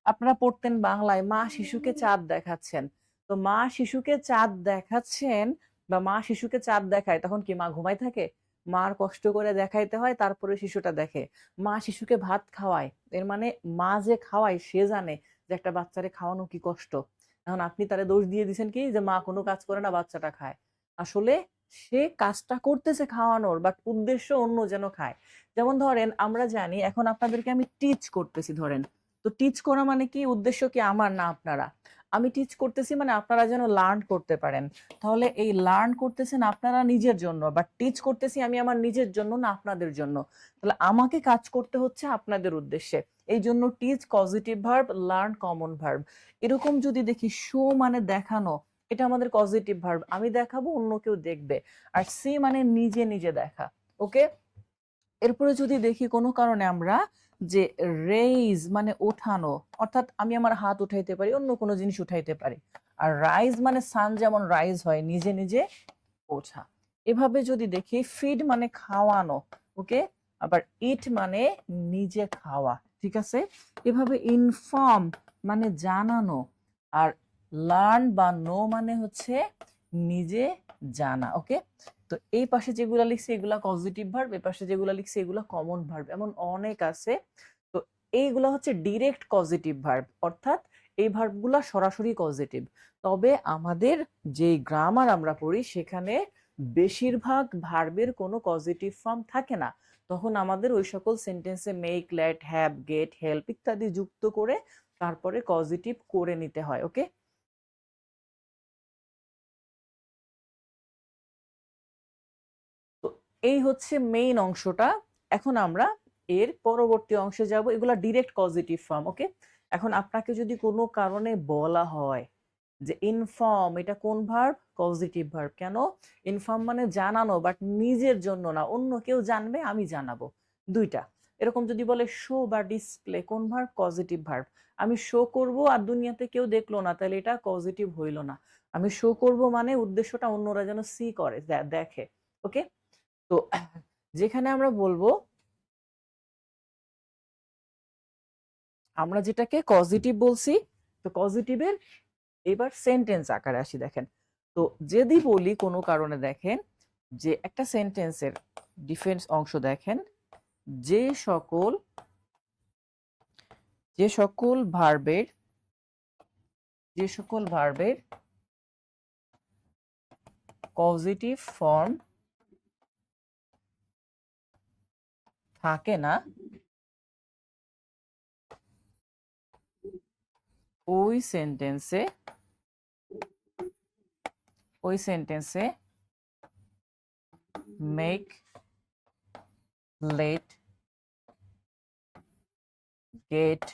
আপনারা পড়তেন বাংলায়, মা শিশুকে চাঁদ দেখাচ্ছেন। তো মা শিশুকে চাঁদ দেখাচ্ছেন বা মা শিশুকে চাঁদ দেখায়, তখন কি মা ঘুমায় থাকে? মার কষ্ট করে দেখাইতে হয়, তারপরে শিশুটা দেখে। মা শিশুকে ভাত খাওয়ায়, এর মানে মা যে খাওয়ায় সে জানে যে একটা বাচ্চারে খাওয়ানো কি কষ্ট। এখন আপনি তারে দোষ দিয়ে দিচ্ছেন কি যে মা কোনো কাজ করে না, বাচ্চাটা খায়। আসলে সে কাজটা করতেছে খাওয়ানোর, বাট উদ্দেশ্য অন্য যেন খায়। যেমন ধরেন, আমরা জানি, এখন আপনাদেরকে আমি টিচ করতেছি ধরেন, তো টিচ করা মানে কি, উদ্দেশ্য কি আমার না আপনারা? আমি টিচ করতেছি মানে আপনারা যেন লার্ন করতে পারেন। তাহলে এই লার্ন করতেছেন আপনারা নিজের জন্য, বাট টিচ করতেছি আমি আমার নিজের জন্য না আপনাদের জন্য। তাহলে আমাকে কাজ করতে হচ্ছে আপনাদের উদ্দেশ্যে। এই জন্য teach positive verb, learn common verb. এরকম যদি দেখি, শো মানে দেখানো, এটা আমাদের পজিটিভ ভার্ব, আমি দেখাবো অন্য কেউ দেখবে। আর সি মানে নিজে নিজে দেখা। ওকে, এরপরে যদি দেখি কোনো কারণে আমরা যে রেইজ মানে ওঠানো, অর্থাৎ আমি আমার হাত উঠাইতে পারি, অন্য কোনো জিনিস উঠাইতে পারি। আর রাইজ মানে সান যেমন রাইজ হয়, নিজে নিজে ওঠা। এভাবে যদি দেখি, ফিড মানে খাওয়ানো, ওকে, আবার ইট মানে নিজে খাওয়া, ঠিক আছে। এভাবে ইনফর্ম মানে জানানো, আর লার্ন বা নো মানে হচ্ছে নিজে জানা, ওকে। তো এই পাশে যেগুলা লিখছি এগুলা পজিটিভ ভার্ব, এই পাশে যেগুলা লিখছি এগুলা কমন ভার্ব, এমন অনেক আছে। তো এইগুলা হচ্ছে ডিরেক্ট পজিটিভ ভার্ব, অর্থাৎ এই ভার্বগুলা সরাসরি পজিটিভ। তবে আমাদের যে গ্রামার আমরা পড়ি সেখানে বেশিরভাগ ভার্বের কোনো পজিটিভ ফর্ম থাকে না, তখন আমাদের ওই সকল সেন্টেন্সে make, let, have, get, help ইত্যাদি যুক্ত করে তারপরে পজিটিভ করে নিতে হয়, ওকে। তো এই হচ্ছে মেইন অংশটা। এখন আমরা এর পরবর্তী অংশে যাব, এগুলা ডিরেক্ট পজিটিভ ফর্ম, ওকে। এখন আপনাকে যদি কোনো কারণে বলা হয় যে ইনফর্ম এটা কোন ভার্ব, পজিটিভ ভার্ব, কেন? ইনফর্ম মানে জানানো, বাট নিজের জন্য না, অন্য কেউ জানবে, আমি জানাবো, দুইটা। এরকম যদি বলে শো বা ডিসপ্লে, কোন ভার্ব, পজিটিভ ভার্ব। আমি শো করব আর দুনিয়াতে কেউ দেখলো না, তাহলে এটা পজিটিভ হইল না। আমি শো করব মানে উদ্দেশ্যটা অন্যরা যেন সি করে, দেখে, ওকে। তো যেখানে আমরা বলবো, আমরা যেটাকে পজিটিভ বলছি, তো পজিটিভের এবার সেন্টেন্স আকারে আসি, দেখেন। তো যদি বলি কোনো কারণে, দেখেন যে একটা সেন্টেন্সের ডিফেন্স অংশ দেখেন, যে সকল যে সকল ভার্বের যে সকল ভার্বের পজিটিভ ফর্ম থাকে না, ওই সেন্টেন্সে make, let, get,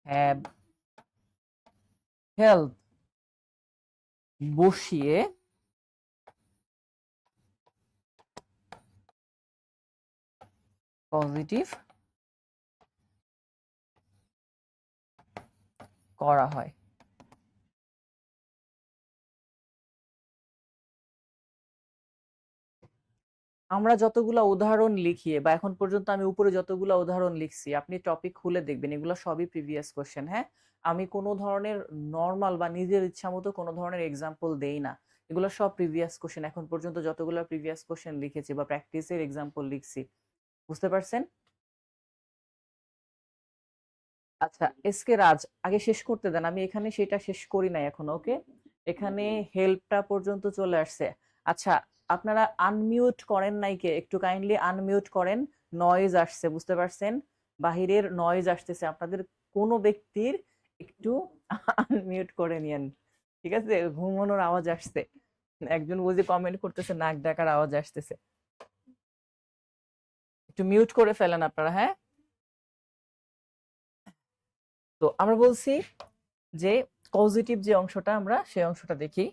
have, help বসিয়ে পজিটিভ করা হয়। আমরা যতগুলা উদাহরণ লিখি, বা এখন পর্যন্ত আমি উপরে যতগুলা উদাহরণ লিখছি, আপনি টপিক খুলে দেখবেন এগুলো সবই প্রিভিয়াস কোশ্চেন, হ্যাঁ। আমি কোনো ধরনের নর্মাল বা নিজের ইচ্ছা মতো কোনো ধরনের এক্সাম্পল দেই না, এগুলো সব প্রিভিয়াস কোশ্চেন। এখন পর্যন্ত যতগুলো প্রিভিয়াস কোশ্চেন লিখেছি বা প্র্যাকটিসের এক্সাম্পল লিখছি, বুঝতে পারছেন? আচ্ছা, এসকে রাজ, আগে শেষ করতে দেন, আমি এখানে সেটা শেষ করি নাই এখনো, ওকে। এখানে হেল্পটা পর্যন্ত চলে আসছে। আচ্ছা, আপনারা আনমিউট করেন নাই কে? একটু কাইন্ডলি আনমিউট করেন, নয়েজ আসছে, বুঝতে পারছেন? বাহিরের নয়েজ আসতেছে, আপনাদের কোনো ব্যক্তির একটু আনমিউট করে নিয়েন, ঠিক আছে? ঘুমানোর আওয়াজ আসছে, একজন বুঝি কমেন্ট করতেছে নাক ডাকার আওয়াজ আসতেছে, একটু মিউট করে ফেলেন আপনারা, হ্যাঁ। তো আমরা বলছি যে পজিটিভ যে অংশটা, আমরা সেই অংশটা দেখি।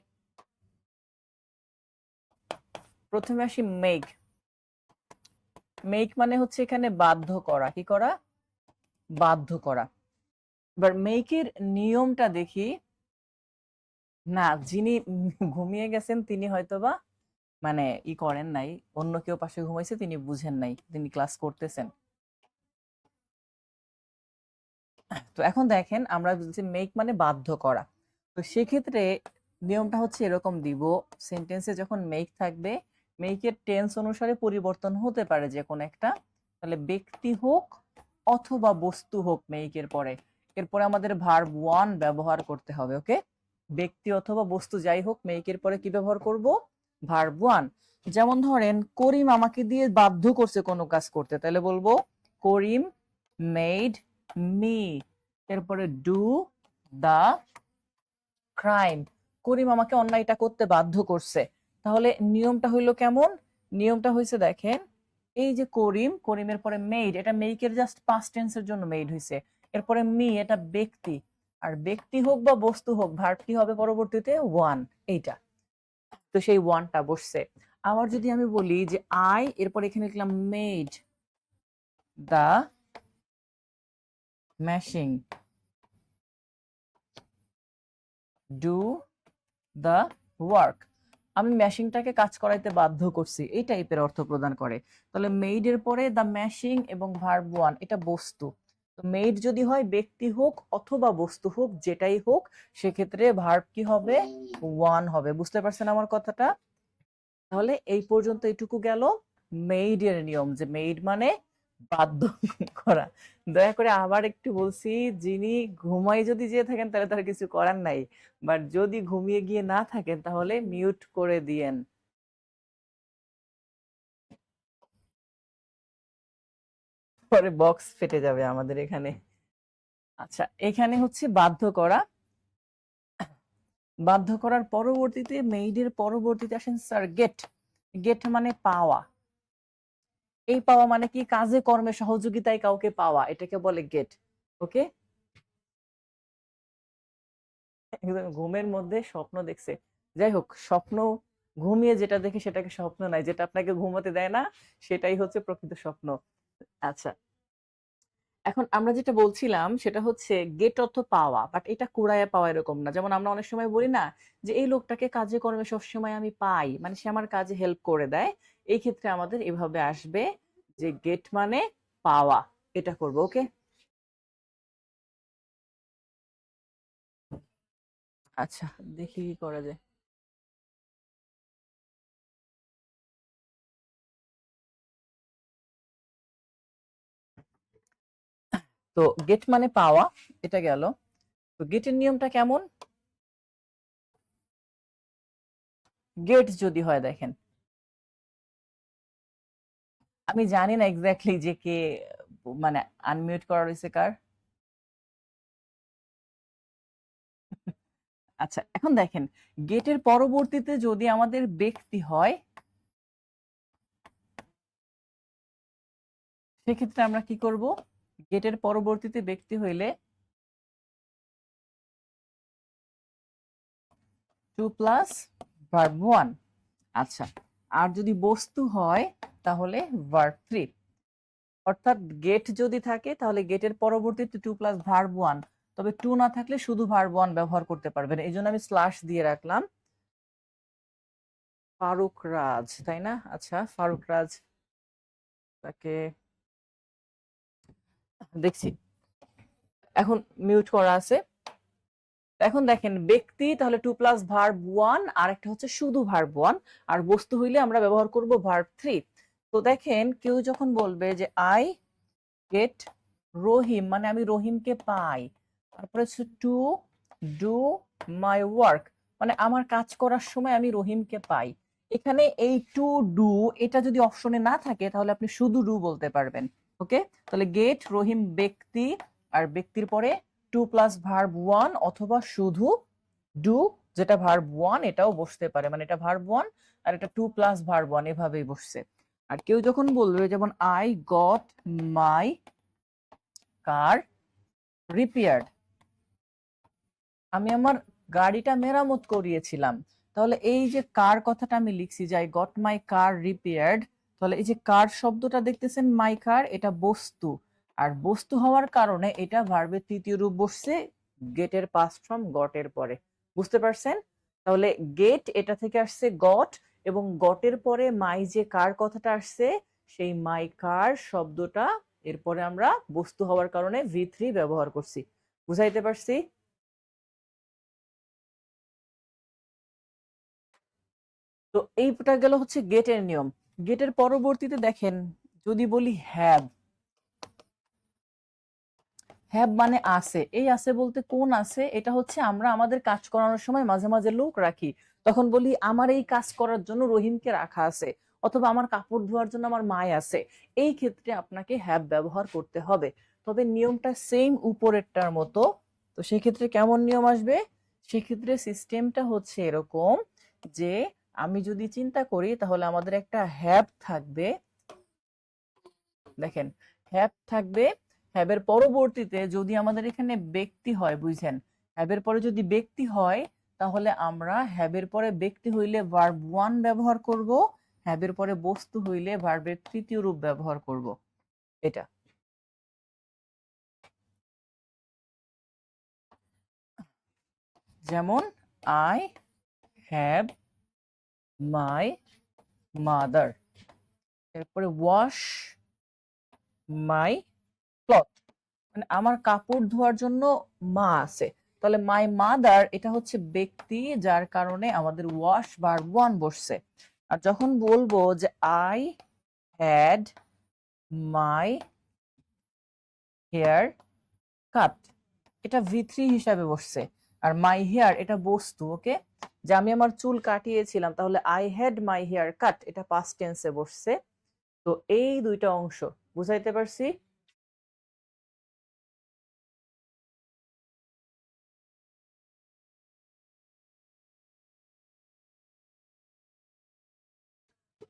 প্রথমে আসি মেক। মেক মানে হচ্ছে এখানে বাধ্য করা, কি করা? বাধ্য করা। এবার মেকের নিয়মটা দেখি। না, যিনি ঘুমিয়ে গেছেন তিনি হয়তোবা মানে করেন নাই, অন্য কেউ পাশে ঘুমাইছে, তিনি বুঝেন নাই, তিনি ক্লাস করতেছেন। তো এখন দেখেন, আমরা বলছি মেক মানে বাধ্য করা। তো সেক্ষেত্রে নিয়মটা হচ্ছে এরকম দিব, সেন্টেন্সে যখন মেক থাকবে, মেকের টেন্স অনুসারে পরিবর্তন হতে পারে যে কোনো একটা, তাহলে ব্যক্তি হোক অথবা বস্তু হোক মেকের পরে, এরপরে আমাদের ভার্ব ওয়ান ব্যবহার করতে হবে, ওকে। ব্যক্তি অথবা বস্তু যাই হোক, মেকের পরে কি ব্যবহার করব? Verb one. যেমন ধরেন করিম আমাকে দিয়ে বাধ্য করছে কোনো কাজ করতে, তাহলে বলবো করিম মেড মি, এরপরে ডু দা ক্রাইম, করিম আমাকে অন্যায়টা করতে বাধ্য করছে। তাহলে নিয়মটা হইলো কেমন? নিয়মটা হয়েছে দেখেন, এই যে করিম, করিমের পরে মেড, এটা মেকের জাস্ট পাস্ট টেন্সের জন্য মেড হয়েছে, এরপরে মি এটা ব্যক্তি, আর ব্যক্তি হোক বা বস্তু হোক ভার্ব কি হবে পরবর্তীতে? ওয়ান, এইটা। তো সেই ওয়ানটা বসছে। আবার যদি আমি বলি যে আই, এরপর এখানে লিখলাম made, the machine do the work. আমি মেশিনটাকে কাজ করাইতে বাধ্য করছি, এই টাইপের অর্থ প্রদান করে। তাহলে মেইডের পরে দ্য মেশিন এবং ভার্ব ওয়ান, এটা বস্তু। তো মেইড যদি হয় ব্যক্তি হোক অথবা বস্তু হোক, যেটাই হোক, সেক্ষেত্রে ভার্ব কি হবে? ওয়ান হবে। বুঝতে পারছেন আমার কথাটা? তাহলে এই পর্যন্ত এটুকু গেল মেইডের নিয়ম, যে মেইড মানে বাধ্য করা। দয়া করে আবার একটু বলছি, যিনি ঘুমাই যদি যেয়ে থাকেন তাহলে তার কিছু করার নাই, বাট যদি ঘুমিয়ে গিয়ে না থাকেন তাহলে মিউট করে দিয়েন। পরে বক্স ফেটে যাবে আমাদের এখানে। আচ্ছা, এখানে হচ্ছে বাধ্য করা। বাধ্য করার পরবর্তীতে মেইডের পরবর্তীতে আসেন স্যার গেট। গেট মানে পাওয়া। এই পাওয়া মানে কি? কাজে কর্মে সহযোগিতায় কাউকে পাওয়া, এটাকে বলে গেট। ওকে, একদম ঘুমের মধ্যে স্বপ্ন দেখছে। যাই হোক, স্বপ্ন ঘুমিয়ে যেটা দেখে সেটাকে স্বপ্ন নাই, যেটা আপনাকে ঘুমাতে দেয় না সেটাই হচ্ছে প্রকৃত স্বপ্ন। আচ্ছা, এখন আমরা যেটা বলছিলাম সেটা হচ্ছে গেট অর্থ পাওয়া, বাট এটা কুড়াইয়া পাওয়া এরকম না। যেমন আমরা অনেক সময় বলি না যে এই লোকটাকে কাজে কর্মে সবসময় আমি পাই, মানে সে আমার কাজে হেল্প করে দেয়। এই ক্ষেত্রে আমাদের এভাবে আসবে যে গেট মানে পাওয়া, এটা করবো। ওকে, আচ্ছা, দেখি কি করা যায়। তো গেট মানে পাওয়া, এটা গেল। তো গেটের নিয়মটা কেমন? গেট যদি হয়, দেখেন আমি জানি না এক্স্যাক্টলি যে কে, মানে আনমিউট করা রয়েছে কার। আচ্ছা, এখন দেখেন গেটের পরবর্তীতে যদি আমাদের ব্যক্তি হয়, সেক্ষেত্রে আমরা কি করব? গেটের পরবর্তীতে ব্যক্তি হইলে টু প্লাস ভার্ব ওয়ান। আচ্ছা, আর যদি বস্তু হয় তাহলে ভার্ব থ্রি। অর্থাৎ গেট যদি থাকে তাহলে গেটের পরবর্তীতে টু প্লাস ভার্ব ওয়ান, তবে টু না থাকলে শুধু ভার্ব ওয়ান ব্যবহার করতে পারবেন। এই জন্য আমি স্ল্যাশ দিয়ে রাখলাম। ফারুক রাজ, তাই না? আচ্ছা, ফারুক রাজ, তাকে দেখছি এখন মিউট করা আছে। এখন দেখেন ব্যক্তি তাহলে টু প্লাস ভার্ব ওয়ান, আর একটা হচ্ছে শুধু ভার্ব ওয়ান, আর বস্তু হইলে আমরা ব্যবহার করব ভার্ব থ্রি। তো দেখেন কেউ যখন বলবে যে আই গেট রহিম, মানে আমি রহিমকে পাই। তারপরে হচ্ছে টু ডু মাই ওয়ার্ক, মানে আমার কাজ করার সময় আমি রহিমকে পাই। এখানে এই টু ডু এটা যদি অপশনে না থাকে তাহলে আপনি শুধু ডু বলতে পারবেন। ওকে, তাহলে গেট রহিম ব্যক্তি, আর ব্যক্তির পরে টু প্লাস ভার্ব ওয়ান অথবা শুধু ডু, যেটা ভার্ব ওয়ান এটাও বসতে পারে, মানে এটা ভার্ব ওয়ান আর এটা টু প্লাস ভার্ব ওয়ান এভাবেই বসছে। আর কেউ যখন বলবে যেমন I got my car repaired, আমি আমার গাড়িটা মেরামত করিয়েছিলাম। তাহলে এই যে কার কথাটা আমি লিখছি যে I got my car repaired, তাহলে এই যে কার শব্দটা দেখতেছেন মাই কার, এটা বস্তু। আর বস্তু হওয়ার কারণে এটা ভার্বের তৃতীয় রূপ বসছে গেটের পাস্ট ফর্ম গট এর পরে। বুঝতে পারছেন? তাহলে গেট এটা থেকে আসছে গট, এবং গটের পরে মাই যে কার কথাটা আসছে, সেই মাই কার শব্দটা এরপরে আমরা বস্তু হওয়ার কারণে ভি থ্রি ব্যবহার করছি। বুঝাইতে পারছি? তো এইটা গেল হচ্ছে গেটের নিয়ম। গেটের পরবর্তীতে দেখেন যদি বলি হ্যাভ, হ্যাভ মানে আছে। এই আছে বলতে কোন আছে? এটা হচ্ছে আমরা আমাদের কাজ করানোর সময় মাঝে মাঝে লোক রাখি, তখন বলি আমার এই কাজ করার জন্য রহিমকে রাখা আছে, অথবা আমার কাপড় ধোয়ার জন্য আমার মায় আছে। এই ক্ষেত্রে আপনাকে হ্যাভ ব্যবহার করতে হবে, তবে নিয়মটা সেম উপরেরটার মতো। তো সেক্ষেত্রে কেমন নিয়ম আসবে? সেক্ষেত্রে সিস্টেমটা হচ্ছে এরকম যে আমি যদি চিন্তা করি তাহলে আমাদের একটা হ্যাভ থাকবে। দেখেন, হ্যাভ থাকবে। হ্যাবের পরবর্তীতে যদি আমাদের এখানে ব্যক্তি হয়, বুঝছেন, হ্যাবের পরে যদি ব্যক্তি হয় তাহলে আমরা হ্যাবের পরে ব্যক্তি হইলে ভার্ব ওয়ান ব্যবহার করব, হ্যাবের পরে বস্তু হইলে ভার্বের তৃতীয় রূপ ব্যবহার করব। এটা যেমন আই হ্যাভ মাই মাদার, এরপরে ওয়াশ মাই ক্লথ, মানে আমার কাপড় ধোয়ার জন্য মা আছে, তাহলে মাই মাদার এটা হচ্ছে ব্যক্তি, যার কারণে আমাদের ওয়াশ ভার্ব ওয়ান বসছে। আর যখন বলবো যে I had my hair cut, এটা ভি3 হিসাবে বসছে। আর মাই হেয়ার এটা বস্তু, ওকে, যে আমি আমার চুল কাটিয়েছিলাম, তাহলে I had my hair cut এটা পাস্ট টেন্সে বসছে। তো এই দুইটা অংশ বুঝাইতে পারছি।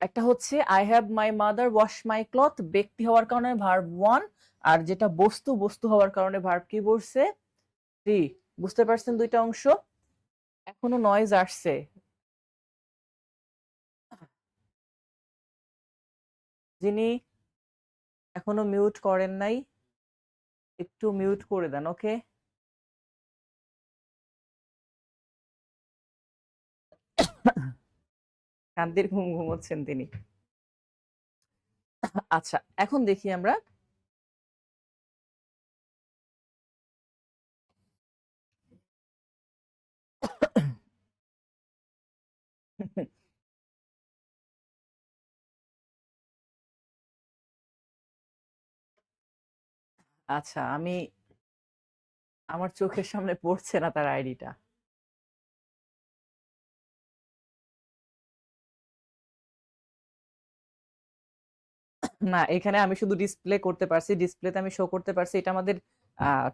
একটা হচ্ছে I have my mother wash my cloth, ব্যক্তি হওয়ার কারণে ভার্ব ওয়ান, আর যেটা বস্তু, বস্তু হওয়ার কারণে ভার্ব কি বসছে, থ্রি। বুঝতে পারছেন দুইটা অংশ? এখনো নয়েজ আসছে। যিনি এখনো মিউট করেন নাই একটু মিউট করে দেন, ওকে। কান্তির ঘুম ঘুমোচ্ছেন তিনি। আচ্ছা, এখন দেখি আমরা আচ্ছা, আমার চোখের সামনে পড়ছে না তার আইডিটা। না, এখানে আমি শুধু ডিসপ্লে করতে পারছি, ডিসপ্লেতে আমি শো করতে পারছি, এটা আমাদের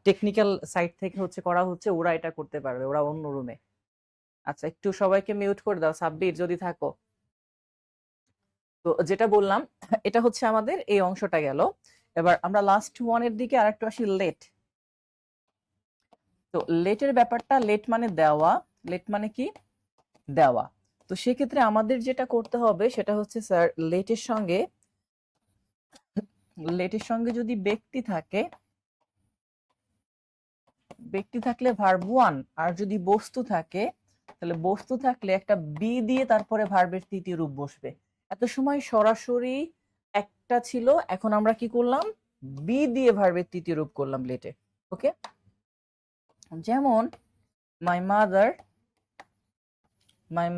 টেকনিক্যাল সাইট থেকে হচ্ছে করা হচ্ছে, ওরা এটা করতে পারবে, ওরা অন্য রুমে। আচ্ছা, একটু সবাইকে মিউট করে দাও, সাব্বির যদি থাকো। তো যেটা বললাম, এটা হচ্ছে আমাদের এই অংশটা গেল। এবার আমরা লাস্ট ওয়ানের দিকে আরেকটু আসি, লেট। তো লেটের ব্যাপারটা, লেট মানে দেওয়া, লেট মানে কি, দেওয়া। তো সেক্ষেত্রে আমাদের যেটা করতে হবে সেটা হচ্ছে স্যার, লেটের সঙ্গে যদি ব্যক্তি থাকে, ব্যক্তি থাকলে ভার্ব ওয়ান, আর যদি বস্তু থাকে তাহলে বস্তু থাকলে একটা বি দিয়ে তারপরে ভার্বের তৃতীয় রূপ বসবে। এত সময় সরাসরি একটা ছিল, এখন আমরা কি করলাম, বি দিয়ে ভার্বের তৃতীয় রূপ করলাম লেটে, ওকে। যেমন মাই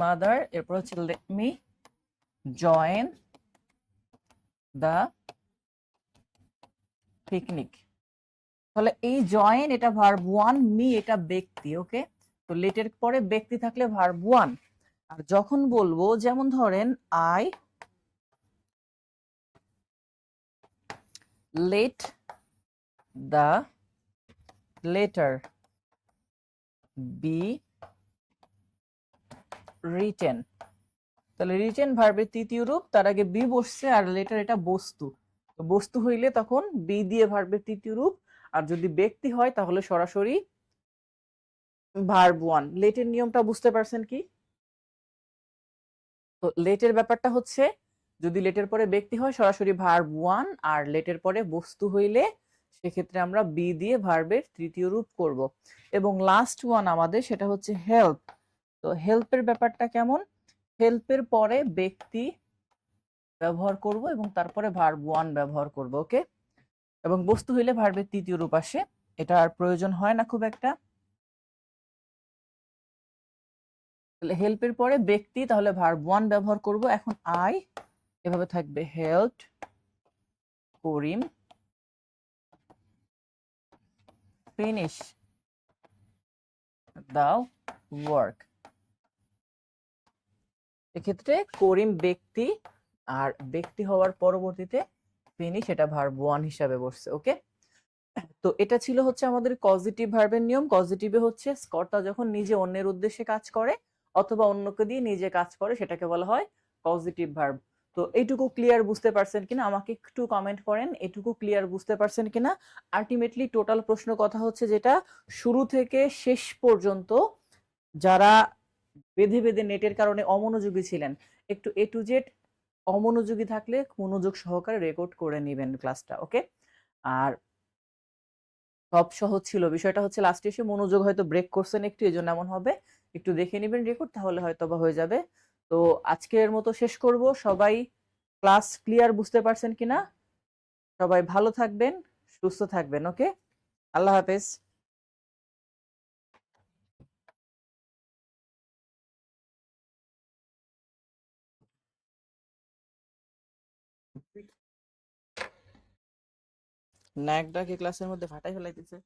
মাদার, এরপর হচ্ছে let me join the picnic. তাহলে এই জয়েন এটা ভার্ব ওয়ান, মি এটা ব্যক্তি, ওকে। তো লেটের পরে ব্যক্তি থাকলে ভার্ব ওয়ান। আর যখন বলবো, যেমন ধরেন I let the letter be written, তাহলে রিটেন ভার্বের তৃতীয় রূপ, তার আগে বি বসছে, আর লেটার এটা বস্তু। তো বস্তু হইলে তখন বি দিয়ে ভার্বের তৃতীয় রূপ, আর যদি ব্যক্তি হয় তাহলে সরাসরি ভার্ব ওয়ান। লেটের নিয়মটা বুঝতে পারছেন কি? তো লেটের ব্যাপারটা হচ্ছে, যদি লেটের পরে ব্যক্তি হয় সরাসরি ভার্ব ওয়ান, আর লেটের পরে বস্তু হইলে সেক্ষেত্রে আমরা বি দিয়ে ভার্বের তৃতীয় রূপ করব। এবং লাস্ট ওয়ান আমাদের সেটা হচ্ছে হেল্প। তো হেল্পের ব্যাপারটা কেমন, হেল্পের পরে ব্যক্তি ব্যবহার করব এবং তারপরে ভার্ব ওয়ান ব্যবহার করব, ওকে। এবং বস্তু হইলে ভার্বের তৃতীয় রূপ আসে, এটা আর প্রয়োজন হয় না খুব একটা। তাহলে হেল্পের পরে ব্যক্তি, তাহলে ভার্ব ওয়ান ব্যবহার করব। এখন আই এভাবে থাকবে, helped Karim finish the work. এক্ষেত্রে করিম ব্যক্তি, আর ব্যক্তি হওয়ার পরবর্তীতে ফিনিশ এটা ভার্ব ওয়ান হিসাবে বসছে, ওকে। তো এটা ছিল হচ্ছে আমাদের কজিটিভ ভার্বের নিয়ম। কজিটিভে হচ্ছে কর্তা যখন নিজে অন্যের উদ্দেশ্যে কাজ করে অথবা অন্যকে দিয়ে নিজে কাজ করে সেটাকে বলা হয় পজিটিভ ভার্ব। তো এইটুকু ক্লিয়ার বুঝতে পারছেন কিনা আমাকে একটু কমেন্ট করেন, এটুকু ক্লিয়ার বুঝতে পারছেন কিনা। আলটিমেটলি টোটাল প্রশ্ন কথা হচ্ছে যেটা, শুরু থেকে শেষ পর্যন্ত যারা বেঁধে বেঁধে নেটের কারণে অমনোযোগী ছিলেন, একটু এ টু জেড অমনোযোগী থাকলে মনোযোগ সহকারে রেকর্ড করে নেবেন ক্লাসটা, ওকে। আর সব সহজ ছিল, বিষয়টা হচ্ছে লাস্টে এসে মনোযোগ হয়তো ব্রেক করছেন একটু, এই জন্য এমন হবে। একটু দেখে নেবেন রেকর্ড, তাহলে হয়তো বা হয়ে যাবে। তো আজকের মতো শেষ করব। সবাই ক্লাস ক্লিয়ার বুঝতে পারছেন কিনা? সবাই ভালো থাকবেন, সুস্থ থাকবেন। ওকে, আল্লাহ হাফেজ। নায়কটা কি ক্লাসের মধ্যে ফাটাই ফেলাইতেছে?